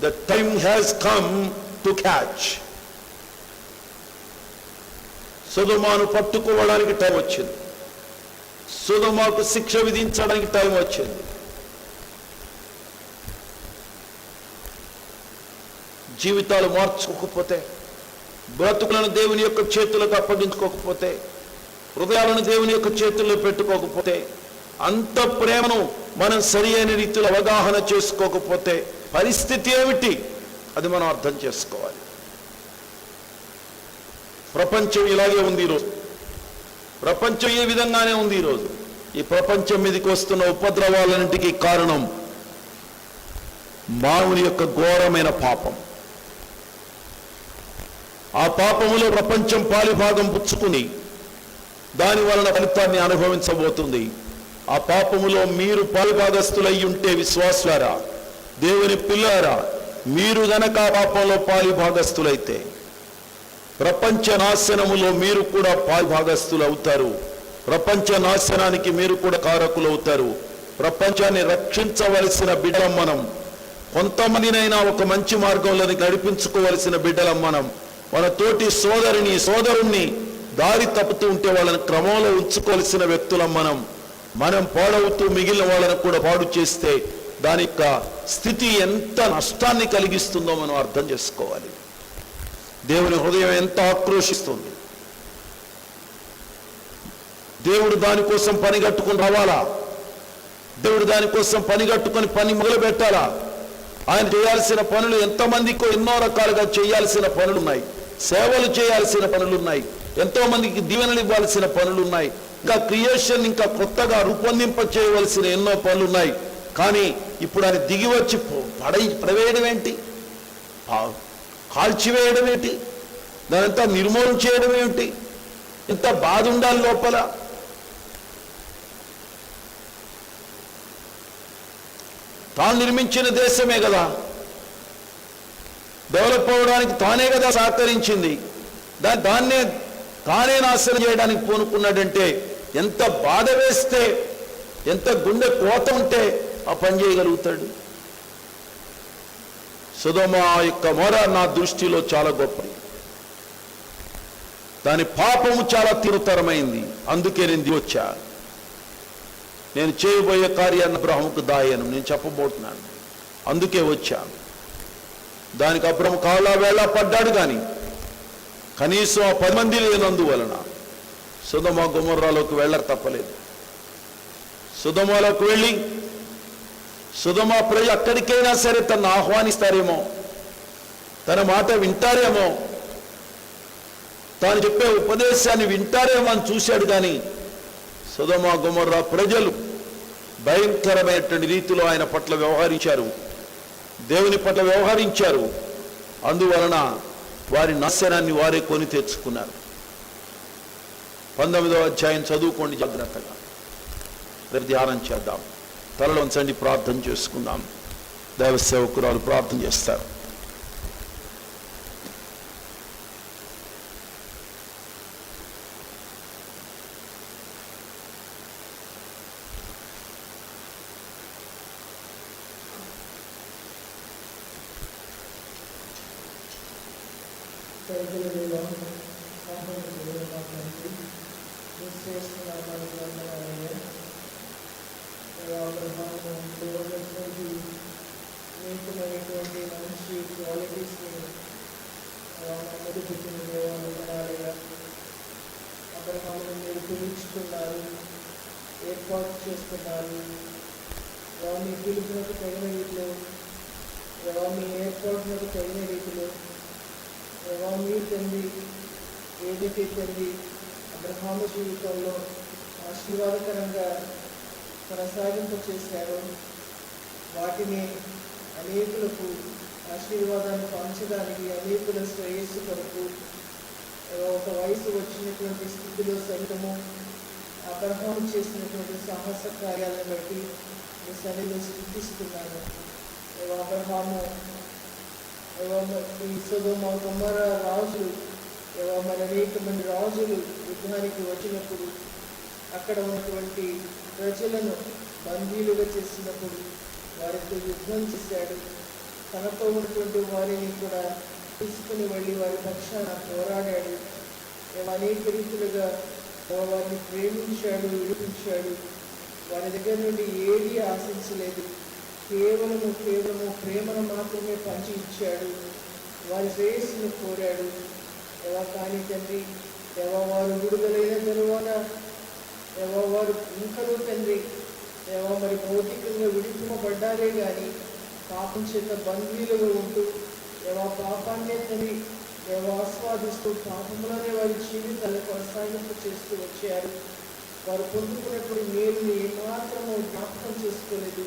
The time has come to catch. సొదొమను పట్టుకోవడానికి టైం వచ్చింది. సొదొమకు శిక్ష విధించడానికి టైం వచ్చింది. జీవితాలు మార్చుకోకపోతే, బ్రతుకులను దేవుని యొక్క చేతులకు అప్పగించుకోకపోతే, హృదయాలను దేవుని యొక్క చేతుల్లో పెట్టుకోకపోతే, అంత ప్రేమను మనం సరి అయిన రీతిలో అవగాహన చేసుకోకపోతే పరిస్థితి ఏమిటి? అది మనం అర్థం చేసుకోవాలి. ప్రపంచం ఇలాగే ఉంది ఈరోజు. ప్రపంచం ఏ విధంగానే ఉంది ఈరోజు. ఈ ప్రపంచం మీదకి వస్తున్న ఉపద్రవాలన్నింటికీ కారణం మానవుని యొక్క ఘోరమైన పాపం. ఆ పాపములో ప్రపంచం పాలిభాగం పుచ్చుకుని దాని వలన ఫలితాన్ని అనుభవించబోతుంది. ఆ పాపములో మీరు పాలిభాగస్తులై ఉంటే విశ్వాసులారా, దేవుని పిల్లారా, మీరు గనక ఆ పాపంలో పాలిభాగస్తులైతే ప్రపంచ నాశనములో మీరు కూడా పాలిభాగస్తులు అవుతారు. ప్రపంచ నాశనానికి మీరు కూడా కారకులు అవుతారు. ప్రపంచాన్ని రక్షించవలసిన బిడ్డలం మనం. కొంతమందినైనా ఒక మంచి మార్గంలోని నడిపించుకోవలసిన బిడ్డలం మనం. మన తోటి సోదరుణ్ణి దారి తప్పుతూ ఉంటే వాళ్ళని క్రమంలో ఉంచుకోవాల్సిన వ్యక్తులం మనం పాడవుతూ మిగిలిన వాళ్ళని కూడా పాడు చేస్తే దాని యొక్క స్థితి ఎంత నష్టాన్ని కలిగిస్తుందో మనం అర్థం చేసుకోవాలి. దేవుని హృదయం ఎంత ఆక్రోషిస్తుంది. దేవుడు దానికోసం పని కట్టుకుని రావాలా? దేవుడు దానికోసం పని కట్టుకొని పని మొదలు పెట్టాలా? ఆయన చేయాల్సిన పనులు ఎంతమందికో ఎన్నో రకాలుగా చేయాల్సిన పనులున్నాయి. సేవలు చేయాల్సిన పనులున్నాయి. ఎంతో మందికి దీవెనలు ఇవ్వాల్సిన పనులున్నాయి. ఇంకా క్రియేషన్ ఇంకా కొత్తగా రూపొందింప చేయవలసిన ఎన్నో పనులున్నాయి. కానీ ఇప్పుడు ఆయన దిగి వచ్చి పడవేయడం ఏంటి, కాల్చివేయడం ఏంటి, దానంతా నిర్మూలన చేయడం ఏమిటి? ఎంత బాధ ఉండాలి లోపల. తాను నిర్మించిన దేశమే కదా, డెవలప్ అవ్వడానికి తానే కదా సహకరించింది. తానే నాశనం చేయడానికి పూనుకున్నాడంటే ఎంత బాధ వేస్తే, ఎంత గుండె కోత ఉంటే ఆ పని చేయగలుగుతాడు. సొదొమ యొక్క మొర నా దృష్టిలో చాలా గొప్పది. దాని పాపము చాలా తీవ్రతరమైంది. అందుకే నేను దిగొచ్చా. నేను చేయబోయే కార్యాన్ని అబ్రహాముకు దాయను నేను చెప్పబోతున్నాను. అందుకే వచ్చాను. దానికి అబ్రహాము కాళ్ళ వేళ పడ్డాడు. కానీ కనీసం ఆ 10 మంది లేనందువలన సొదొమ గొమొర్రాలోకి వెళ్ళక తప్పలేదు. సొదొమలోకి వెళ్ళి సొదొమ ప్రజలు అక్కడికైనా సరే తను ఆహ్వానిస్తారేమో, తన మాట వింటారేమో, తాను చెప్పే ఉపదేశాన్ని వింటారేమో అని చూశాడు. కానీ సొదొమ గొమొర్రా ప్రజలు భయంకరమైనటువంటి రీతిలో ఆయన పట్ల వ్యవహరించారు, దేవుని పట్ల వ్యవహరించారు. అందువలన వారి నాశనాన్ని వారే కొని తెచ్చుకున్నారు. 19వ అధ్యాయం చదువుకోండి జాగ్రత్తగా. రేపు ధ్యానం చేద్దాం. తలలో ఉంచండి, ప్రార్థన చేసుకుందాం. దైవ సేవకురాలు ప్రార్థన చేస్తారు. మంచి క్వాలిటీస్ని మొదలుపెట్టిన దేవాలయ అబ్రహామును మీరు పిలుచుకున్నారు, ఏర్పాటు చేస్తున్నారు. మీ పిలుపునకు తగిన రీతిలో, మీ ఏర్పాటునకు తగిన రీతిలో మీరు తండ్రి ఏదైతే తండ్రి అబ్రహాము జీవితంలో ఆశీర్వాదకరంగా కొనసాగింప చేశారో వాటిని అనేకులకు ఆశీర్వాదాన్ని పంచడానికి, అనేకుల శ్రేయస్సు కొరకు ఒక వయసు వచ్చినటువంటి స్థితిలో సైతము అబ్రహాము చేసినటువంటి సాహస కార్యాలను బట్టి మీ సన్నిధిలో స్తుతిస్తున్నాను. అబ్రహాము ఈ సొదొమ గొమొర్ర రాజులు మరి అనేక మంది రాజులు యుద్ధానికి వచ్చినప్పుడు అక్కడ ఉన్నటువంటి ప్రజలను బందీలుగా చేసినప్పుడు వారితో యుద్ధం చేశాడు. తనతో ఉన్నటువంటి వారిని కూడా తీసుకుని వెళ్ళి వారి పక్షాన పోరాడాడు. అనేక రీతులుగా వారిని ప్రేమించాడు, విడిపించాడు. వారి దగ్గర నుండి ఏదీ ఆశించలేదు. కేవలము ప్రేమను మాత్రమే పంచి ఇచ్చాడు. వారి శ్రేయస్సును కోరాడు. కానీ తండ్రి వారు విడుదలైన తరువాత వారు ఇంకనూ తండ్రి మరి భౌతికంగా విడిపింపబడ్డారే కానీ పాపం చేత బందీలుగా ఉంటూ దేవా పాపాన్నే తండ్రి దేవా ఆస్వాదిస్తూ పాపంలోనే వారి జీవితాలను కొనసాగింపు చేస్తూ వచ్చారు. వారు పొందుకున్నప్పుడు మేలుని ఏమాత్రము జ్ఞాపకం చేసుకోలేదు.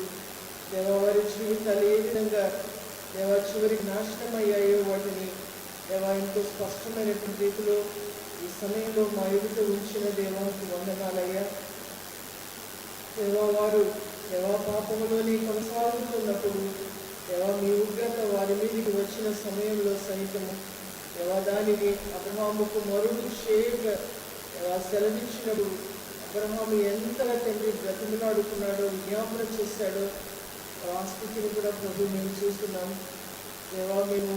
దేవా వారి జీవితాలు ఏ విధంగా దేవా చివరికి నాశనం అయ్యాయో వాటిని దేవా ఎంతో స్పష్టమైనటువంటి రీతిలో ఈ సమయంలో మా ఎదుట ఉంచిన దేవానికి వందనాలయ్యా. దేవా వారు దేవా పాపములోని కొనసాగుతున్నప్పుడు దేవా మీ ఉగ్రత వారి మీదకి వచ్చిన సమయంలో సైతము దేవా దానిని అబ్రహాముకు మరుగు చేయక దేవా సెలవిచ్చినప్పుడు అబ్రహాము ఎంతగా తండ్రి బ్రతిమలాడుకున్నాడో విజ్ఞాపన చేశాడో ఆ స్థితిని కూడా ప్రభు మేము చూస్తున్నాం. దేవా మేము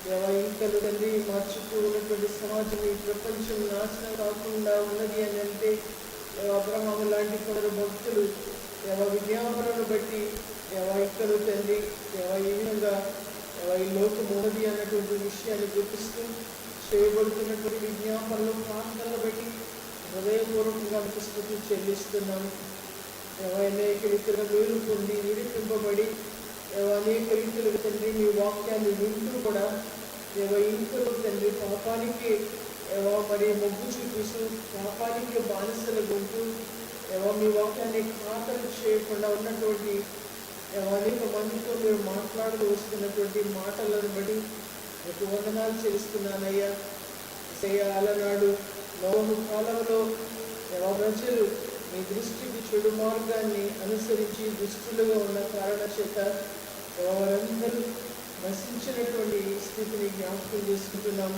దేవా ఇంకలు తండ్రి మా చుట్టూ ఉన్నటువంటి సమాజం ఈ ప్రపంచం నాశనం కాకుండా ఉన్నది అని అంటే అబ్రహాము లాంటి కొందరు భక్తులు దేవా విజ్ఞాపనను బట్టి దేవా ఇంకలు తండ్రి దేవా ఈ విధంగా దేవా ఈ లోకం ఉన్నది అన్నటువంటి విషయాన్ని గుర్తిస్తూ చేయబడుతున్నటువంటి విజ్ఞాపనలు ప్రాంతాలను బట్టి హృదయపూర్వకంగా మీకు స్తుతి చెల్లిస్తున్నాము. అనేక రీతిలో మేలు పొంది విడిపింపబడి అనేక రీతిలో తండ్రి మీ వాక్యాన్ని వింటూ కూడా ఇంకలు తండ్రి పాపానికి మరి మొగ్గు చూపిస్తూ పాపానికి బానిసలు ఉంటూ మీ వాక్యాన్ని ఖాతరు చేయకుండా ఉన్నటువంటి అనేక మందితో మీరు మాట్లాడుతూ వస్తున్నటువంటి మాటలను బట్టి మీకు వందనాలు చేస్తున్నానయ్యా. అలనాడు నోహు కాలంలో ప్రజలు మీ దృష్టికి చెడు మార్గాన్ని అనుసరించి దుష్టులుగా ఉన్న కారణ చేత వారందరూ నశించినటువంటి స్థితిని జ్ఞాపకం చేసుకుంటున్నాం.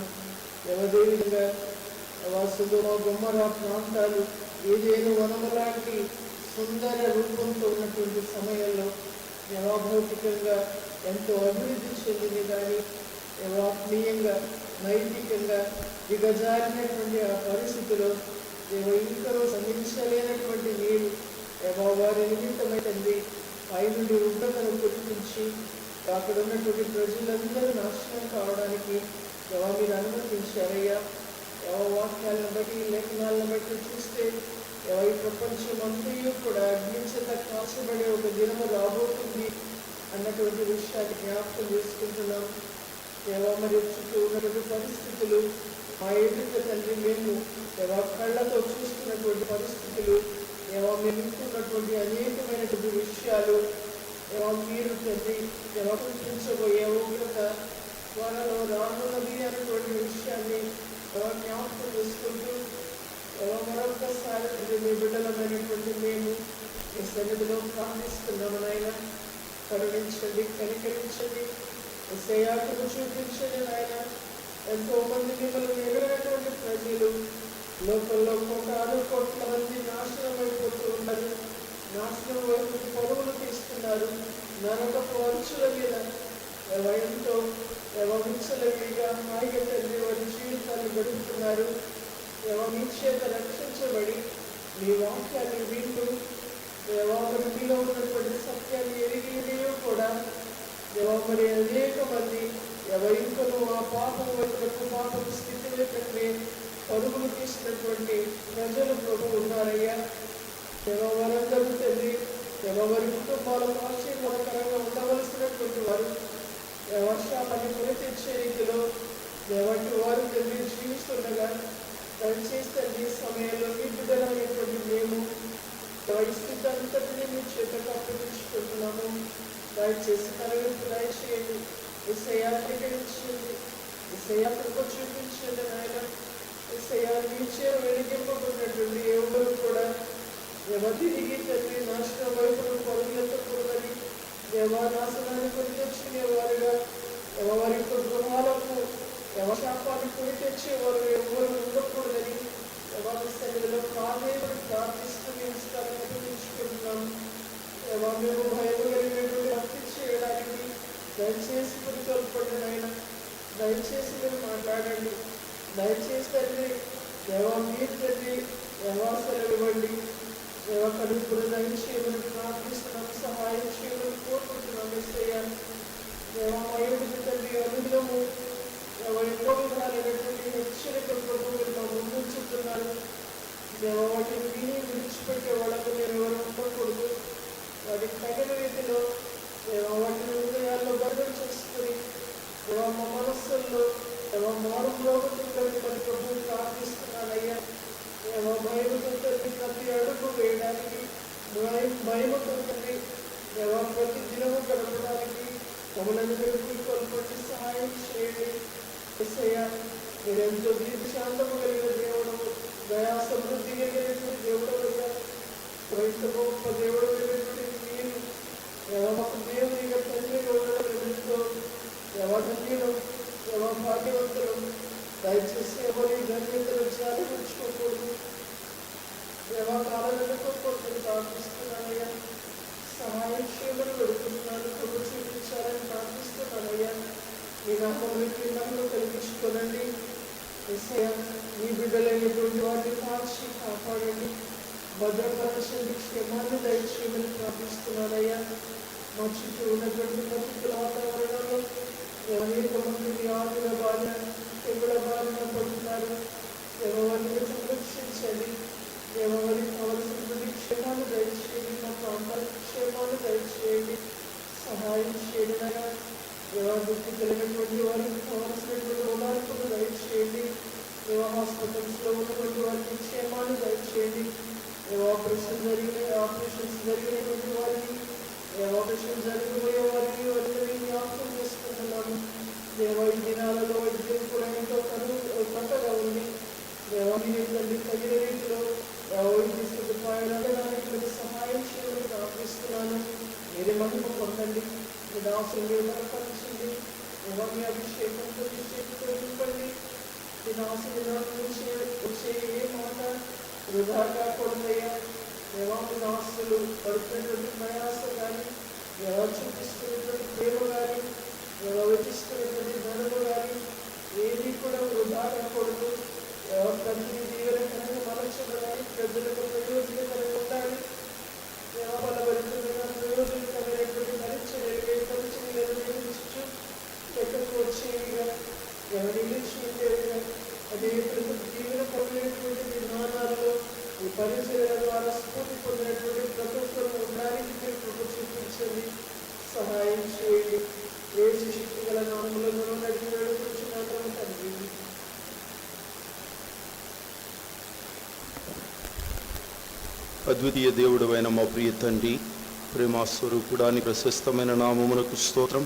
అదే విధంగా సొదొమ గొమొర్రా ప్రాంతాలు ఏదైనా వనము లాంటి సుందర రూపంతో ఉన్నటువంటి సమయంలో భౌతికంగా ఎంతో అభివృద్ధి చెందింది, కానీ ఆత్మీయంగా నైతికంగా దిగజారినటువంటి ఆ పరిస్థితిలో ఇంకరూ సహించలేనటువంటి నీరు వారి నిమిత్తమైంది పై నుండి ఉగ్రతను కురిపించి అక్కడ ఉన్నటువంటి ప్రజలందరూ నాశనం కావడానికి మీరు అనుమతించారయ్యా. వాక్యాలను బట్టి లేఖనాలను బట్టి చూస్తే ఈ ప్రపంచం అంతయు కూడా అగ్నించేత కాల్చబడే ఒక దినము రాబోతుంది అన్నటువంటి విషయాన్ని జ్ఞాపకం చేసుకుంటున్నాం. మరి చుట్టూ ఉన్నటువంటి పరిస్థితులు మా ఎదుట తండ్రి మేము కళ్ళతో చూస్తున్నటువంటి పరిస్థితులు మేము వింటున్నటువంటి అనేకమైనటువంటి విషయాలు మీరు తండ్రి చూపించబోయే ఉగ్రత త్వరలో రానున్నది అనేటువంటి విషయాన్ని జ్ఞాపకం చేసుకుంటూ మరొకసారి మీ బిడ్డలమైనటువంటి మేము ఈ సన్నిధిలో ప్రార్థిస్తున్నాము. నాయన కరుణించండి, కనికరించండి, సేయాకును చూపించండి. నాయన ఎంతో మంది మిమ్మల్ని ఎగరనటువంటి ప్రజలు లోకల్లో 1,600,000 మంది నాశనం అయిపోతూ ఉన్నారు. నాశనం వైపు పరుగులు తీస్తున్నారు. నరకపు అంచుల మీద ఎంతో విచ్చలవిడిగా హాయిగా తండ్రి వారి జీవితాన్ని గడుపుతున్నారు. మీ చేత రక్షించబడి మీ వాక్యాన్ని వింటూ మరి మీలో ఉన్నటువంటి సత్యాన్ని ఎరిగినయో కూడా మరి అనేక మంది ఇంకను ఆ పాపం వైపు పాపం స్థితి వైపు పరుగులు తీసినటువంటి ప్రజలు ప్రభు ఉన్నారయ్యా. వారందరూ తండ్రి వారి కుటుంబాలకు ఆశీర్వాదకరంగా ఉండవలసినటువంటి వారు వర్షాలని కొని తెచ్చే రీతిలో వంటి వారు తండ్రి జీవిస్తుండగా దయచేసి తండ్రి సమయంలో మీ బిడ్డలైనటువంటి మేము స్థితి అంతటినీ మీ చేతకు అప్పగించుకుంటున్నాము. దయచేసి కనుగొని దయచేయండి, కృప చూపించండి. నాయన మీ చేరు వెలిగింపబడినటువంటి ఎవరు కూడా తిరిగి తండ్రి నాశనం వైపు పరుగులెత్తకూడదని నాశనాన్ని కొని తెచ్చుకునే వారుగా వారి గృహాలకు శాపాన్ని కొని తెచ్చేవారు ఎవరు ఉండకూడదని సన్నిధిలో ప్రార్థిస్తూ మేము మేము భయం కలిగినటువంటి భక్తి చేయడానికి దయచేసి పురికొల్పండి. ఆయన దయచేసి మీరు మాట్లాడండి. దయచేసి తండ్రి మీరు తండ్రి సెలవు ఇవ్వండి. కడుపులు దయచేయమని ప్రార్థిస్తున్నాము, సహాయం చేయమని కోరుకుంటున్నాము. తండ్రి అనుగ్రహము ఎన్నో విధాలైనటువంటి హెచ్చరికలతో మీరు మా ముందు చెప్తున్నారు. వాటిని విని విడిచిపెట్టే వాళ్ళకు మీరు ఎవరు ఉండకూడదు. వాటికి తగిన రీతిలో వాటిని హృదయాల్లో భద్రం చేసుకుని మమ్మల్ని కొలుపట్టి సహాయం చేయండి. యేసయ్యా, మీరెంతో దీర్ఘశాంతము కలిగిన దేవుడు, దయా సమృద్ధి కలిగినటువంటి దేవుడు అయ్యా. క్రైస్త గొప్ప దేవుడు అయినటువంటి మీరు మాకు దేవునిగా తండ్రిగా ఉండడం ఎంతో ధన్యులు, భాగ్యవంతులు. దయచేసి ఎవరి ధన్యతలు జాగ్రత్తకూడదు. కాలాలను ప్రార్థిస్తున్నానయ్యా. సహాయం చేయమని పెడుతున్నాను, కృప చూపించాలని ప్రార్థిస్తున్నానయ్యా. మీ నామంలో కలిగించుకోనండి. మీ బిడ్డలైనటువంటి వాటిని కాల్చి కాపాడండి, భద్రపరచండి, క్షేమాన్ని దయచేయమని ప్రార్థిస్తున్నానయ్యా. మా చుట్టూ ఉన్నటువంటి ప్రతికూల వాతావరణంలో అనేక మంది ఆకుల బాధ, తెగుల బాధన పడుతున్నారు. ఎవరిని సంరక్షించండి, ఎవరికి కావలసినటువంటి క్షేమాలు దయచేయండి, మా ప్రాంతాలకు క్షేమాలు దయచేయండి, సహాయం చేయడనగా. ఎవరి దుఃఖి కలిగినటువంటి వారికి కావలసినటువంటి ఓదార్పును దయచేయండి. హాస్పిటల్స్లో ఉన్నటువంటి వారికి క్షేమాన్ని దయచేయండి. ఆపరేషన్స్ జరిగినటువంటి వారికి, ఆపరేషన్ జరిగిపోయే వారికి అందరినీ జ్ఞాపకం చేసుకుంటున్నాము. ఈ దినాలలో వైద్యం కూడా ఎంతో కొత్తగా ఉంది. తల్లి తగిన రీతిలో వైద్య సదుపాయాలు అందడానికి మీరు సహాయం చేయమని ప్రార్థిస్తున్నాను. మీరే మహిమ పొందండి. మీ దాసులు మీరు బలపరచండి. మీ అభిషేకంతో నింపండి. మీ దాసులు నుంచి వచ్చే ఏ మాట వృధా కాకూడదయ్యా. మీ దాసులు పడుతున్నటువంటి ప్రయాస కానీ, ఎవరు చూపిస్తున్నటువంటి ప్రేమ కానీ, ఎవరు వచ్చిస్తున్నటువంటి ధనము కానీ ఏది కూడా వృధా కాకూడదు. ప్రతి దీవెనకరంగా మలచబడాలి, ప్రజలకు ప్రయోజనకరంగా ఉండాలి. బలపడుతున్న ప్రయోజనకరమైనటువంటి పరిచర్యలు నిర్వహించు ఎక్కడికి వచ్చేవిగా, ఎవరి నిలిచిగా, అదే ప్రతి దీవెన పొందినటువంటి విధానాలలో ఈ పరిచర్యల ద్వారా స్ఫూర్తి పొందినటువంటి ప్రభుత్వం ఉండడానికి మీరు కృప చూపించండి, సహాయం చేయండి. యేసు శక్తి గల నామములో నడిచి వేడుకుంటున్నాము తండ్రి. అద్వితీయ దేవుడు అయిన మా ప్రియ తండ్రి, ప్రేమాస్వరూపుడాని ప్రశస్తమైన నామమునకు స్తోత్రం.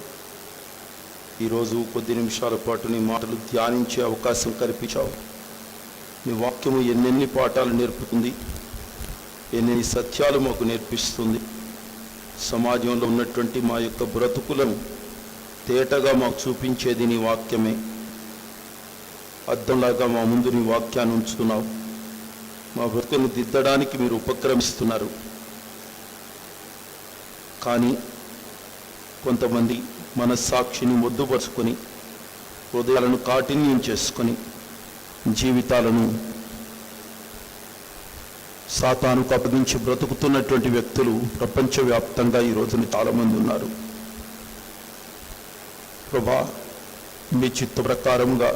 ఈరోజు కొద్ది నిమిషాల పాటు నీ మాటలు ధ్యానించే అవకాశం కల్పించావు. నీ వాక్యము ఎన్నెన్ని పాఠాలు నేర్పుతుంది, ఎన్నెన్ని సత్యాలు మాకు నేర్పిస్తుంది. సమాజంలో ఉన్నటువంటి మా యొక్క బ్రతుకులను తేటగా మాకు చూపించేది నీ వాక్యమే. అద్దంలాగా మా ముందు నీ వాక్యాన్ని ఉంచుతున్నావు. మా బ్రతుకును దిద్దడానికి మీరు ఉపక్రమిస్తున్నారు. కానీ కొంతమంది మనస్సాక్షిని మొద్దుపరుచుకొని, హృదయాలను కాఠిన్యం చేసుకొని, జీవితాలను సాతానుకు అప్పగించి బ్రతుకుతున్నటువంటి వ్యక్తులు ప్రపంచవ్యాప్తంగా ఈ రోజున చాలామంది ఉన్నారు. ప్రభా, మీ చిత్త ప్రకారంగా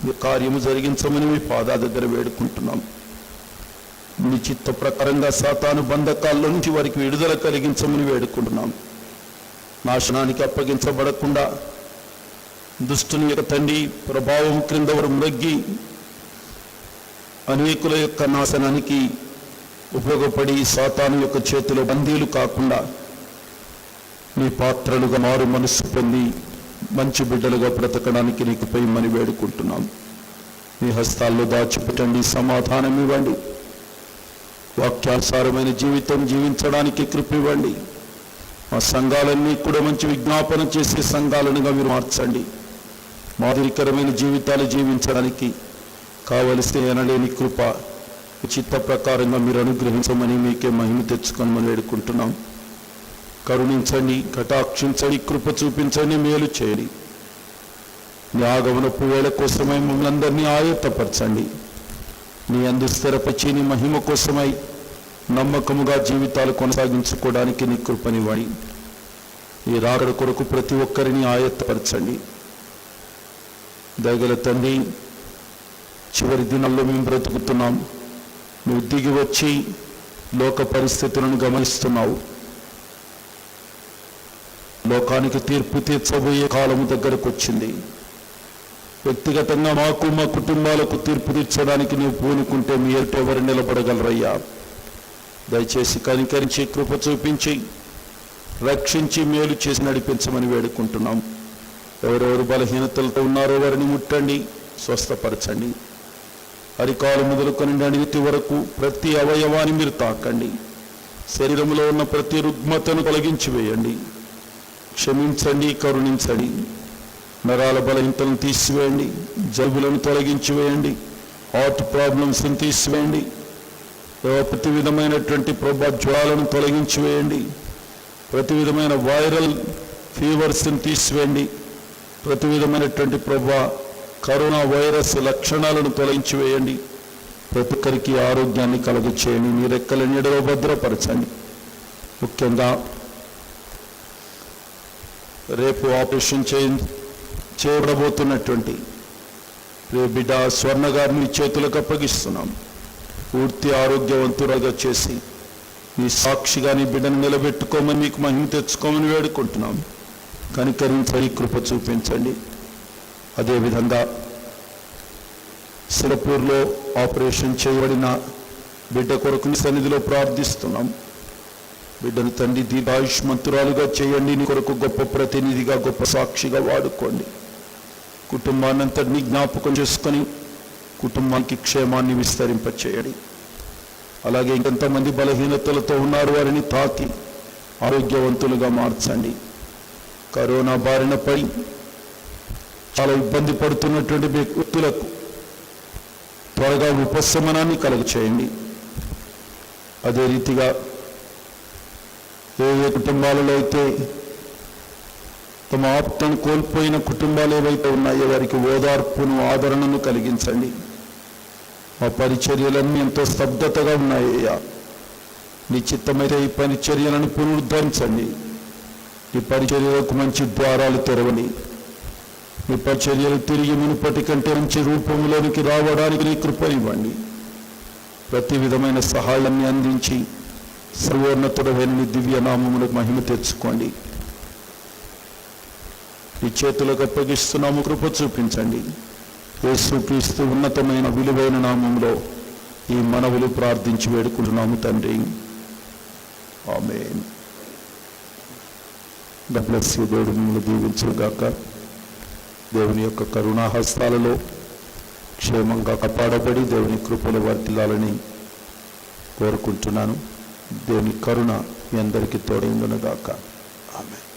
మీ కార్యము జరిగించమని మీ పాదాల దగ్గర వేడుకుంటున్నాం. మీ చిత్త ప్రకారంగా సాతాను బంధకాల్లో నుంచి వారికి విడుదల కలిగించమని వేడుకుంటున్నాం. నాశనానికి అప్పగించబడకుండా దుష్టుని యొక్క తండ్రి ప్రభావం క్రింద వారు మ్రగ్గి అనేకుల యొక్క నాశనానికి ఉపయోగపడి సాతాను యొక్క చేతిలో బందీలు కాకుండా నీ పాత్రలుగా మారు మనస్సు పొంది మంచి బిడ్డలుగా బ్రతకడానికి నీకు పోయమని వేడుకుంటున్నాం. మీ హస్తాల్లో దాచిపెట్టండి, సమాధానం ఇవ్వండి, వాక్యానుసారమైన జీవితం జీవించడానికి కృప ఇవ్వండి. మా సంఘాలన్నీ కూడా మంచి విజ్ఞాపన చేసే సంఘాలనుగా మీరు మార్చండి. మాదిరికరమైన జీవితాలు జీవించడానికి కావలసిన ఎనలేని కృప చిత్త ప్రకారంగా మీరు అనుగ్రహించమని మీకే మహిమ తెచ్చుకోమని వేడుకుంటున్నాం. కరుణించండి, కటాక్షించండి, కృప చూపించండి, మేలు చేయండి. నీ ఆగమనపు వేళ కోసమై మమ్మల్ని అందరినీ ఆయత్తపరచండి. నీ అందు స్థిరపరిచి నీ మహిమ కోసమై నమ్మకముగా జీవితాలు కొనసాగించుకోవడానికి నీ కృపనివ్వండి. ఈ రాకడ కొరకు ప్రతి ఒక్కరిని ఆయత్తపరచండి. దయగల తండ్రి, చివరి దినాల్లో మేము బ్రతుకుతున్నాం. నువ్వు దిగి వచ్చి లోక పరిస్థితులను గమనిస్తున్నావు. లోకానికి తీర్పు తీర్చబోయే కాలము దగ్గరకు వచ్చింది. వ్యక్తిగతంగా మాకు, మా కుటుంబాలకు తీర్పు తీర్చడానికి నువ్వు పూనుకుంటే మీ ఎదుట ఎవరు నిలబడగలరయ్యా? దయచేసి కనికరించి కృప చూపించి రక్షించి మేలు చేసి నడిపించమని వేడుకుంటున్నాం. ఎవరెవరు బలహీనతలతో ఉన్నారో వారిని ముట్టండి, స్వస్థపరచండి. అరికాలు మొదలుకొని నడితి వరకు ప్రతి అవయవాన్ని మీరు తాకండి. శరీరంలో ఉన్న ప్రతి రుగ్మతను తొలగించి వేయండి. క్షమించండి, కరుణించండి. నరాల బలహీనతలను తీసివేయండి, జబ్బులను తొలగించి వేయండి, హార్ట్ ప్రాబ్లమ్స్ని తీసివేయండి. ప్రతి విధమైనటువంటి జ్వరాలను తొలగించి వేయండి. ప్రతి విధమైన వైరల్ ఫీవర్స్ని తీసివేయండి. ప్రతి విధమైనటువంటి కరోనా వైరస్ లక్షణాలను తొలగించి వేయండి. ప్రతి ఒక్కరికి ఆరోగ్యాన్ని కలుగు చేయండి. నీ రెక్కల నీడలో భద్రపరచండి. ముఖ్యంగా రేపు ఆపరేషన్ చేయబడబోతున్నటువంటి బిడ్డ స్వర్ణ గారిని చేతులకు అప్పగిస్తున్నాం. పూర్తి ఆరోగ్యవంతురాలుగా చేసి నీ సాక్షిగా నీ బిడ్డను నిలబెట్టుకోమని, నీకు మహిమ తెచ్చుకోమని వేడుకుంటున్నాం. కనికరించండి, కృప చూపించండి. అదేవిధంగా సిరపూర్లో ఆపరేషన్ చేయబడిన బిడ్డ కొరకు నీ సన్నిధిలో ప్రార్థిస్తున్నాం. బిడ్డను తండ్రి దీర్ఘాయుష్మంతురాలుగా చేయండి. నీ కొరకు గొప్ప ప్రతినిధిగా, గొప్ప సాక్షిగా వాడుకోండి. కుటుంబాన్ని అంతటినీ జ్ఞాపకం చేసుకొని కుటుంబానికి క్షేమాన్ని విస్తరింపచేయండి. అలాగే ఇంకెంతమంది బలహీనతలతో ఉన్నారు, వారిని తాకి ఆరోగ్యవంతులుగా మార్చండి. కరోనా బారిన పడి చాలా ఇబ్బంది పడుతున్నటువంటి వ్యక్తులకు త్వరగా ఉపశమనాన్ని కలుగ చేయండి. అదే రీతిగా ఏ కుటుంబాలలో అయితే తమ ఆప్తను కోల్పోయిన కుటుంబాలు ఏవైతే ఉన్నాయో వారికి ఓదార్పును, ఆదరణను కలిగించండి. ఆ పరిచర్యలన్నీ ఎంతో స్తబ్దతగా ఉన్నాయ్యా. నీ చిత్తమైతే ఈ పరిచర్యలను పునరుద్ధరించండి. ఈ పరిచర్యలకు మంచి ద్వారాలు తెరవండి. ఈ పరిచర్యలు తిరిగి మునుపటి కంటే మంచి రూపంలోనికి రావడానికి నీ కృపనివ్వండి. ప్రతి విధమైన సహాయాన్ని అందించి సర్వోన్నతుడైన నీ దివ్యనామములకు మహిమ తెచ్చుకోండి. ఈ చేతులకు అప్పగిస్తున్నాము, కృప చూపించండి. యేసుక్రీస్తు ఉన్నతమైన విలువైన నామంలో ఈ మనవులు ప్రార్థించి వేడుకుంటున్నాము తండ్రి. ఆమేన్. God bless you. దేవుడు మిమ్మల్ని దీవించుగాక. దేవుని యొక్క కరుణాహస్తాలలో క్షేమంగా కాపాడబడి దేవుని కృపలు వర్తిల్లాలని కోరుకుంటున్నాను. దేవుని కరుణ మీ అందరికీ తోడైందునుగాక. ఆమేన్.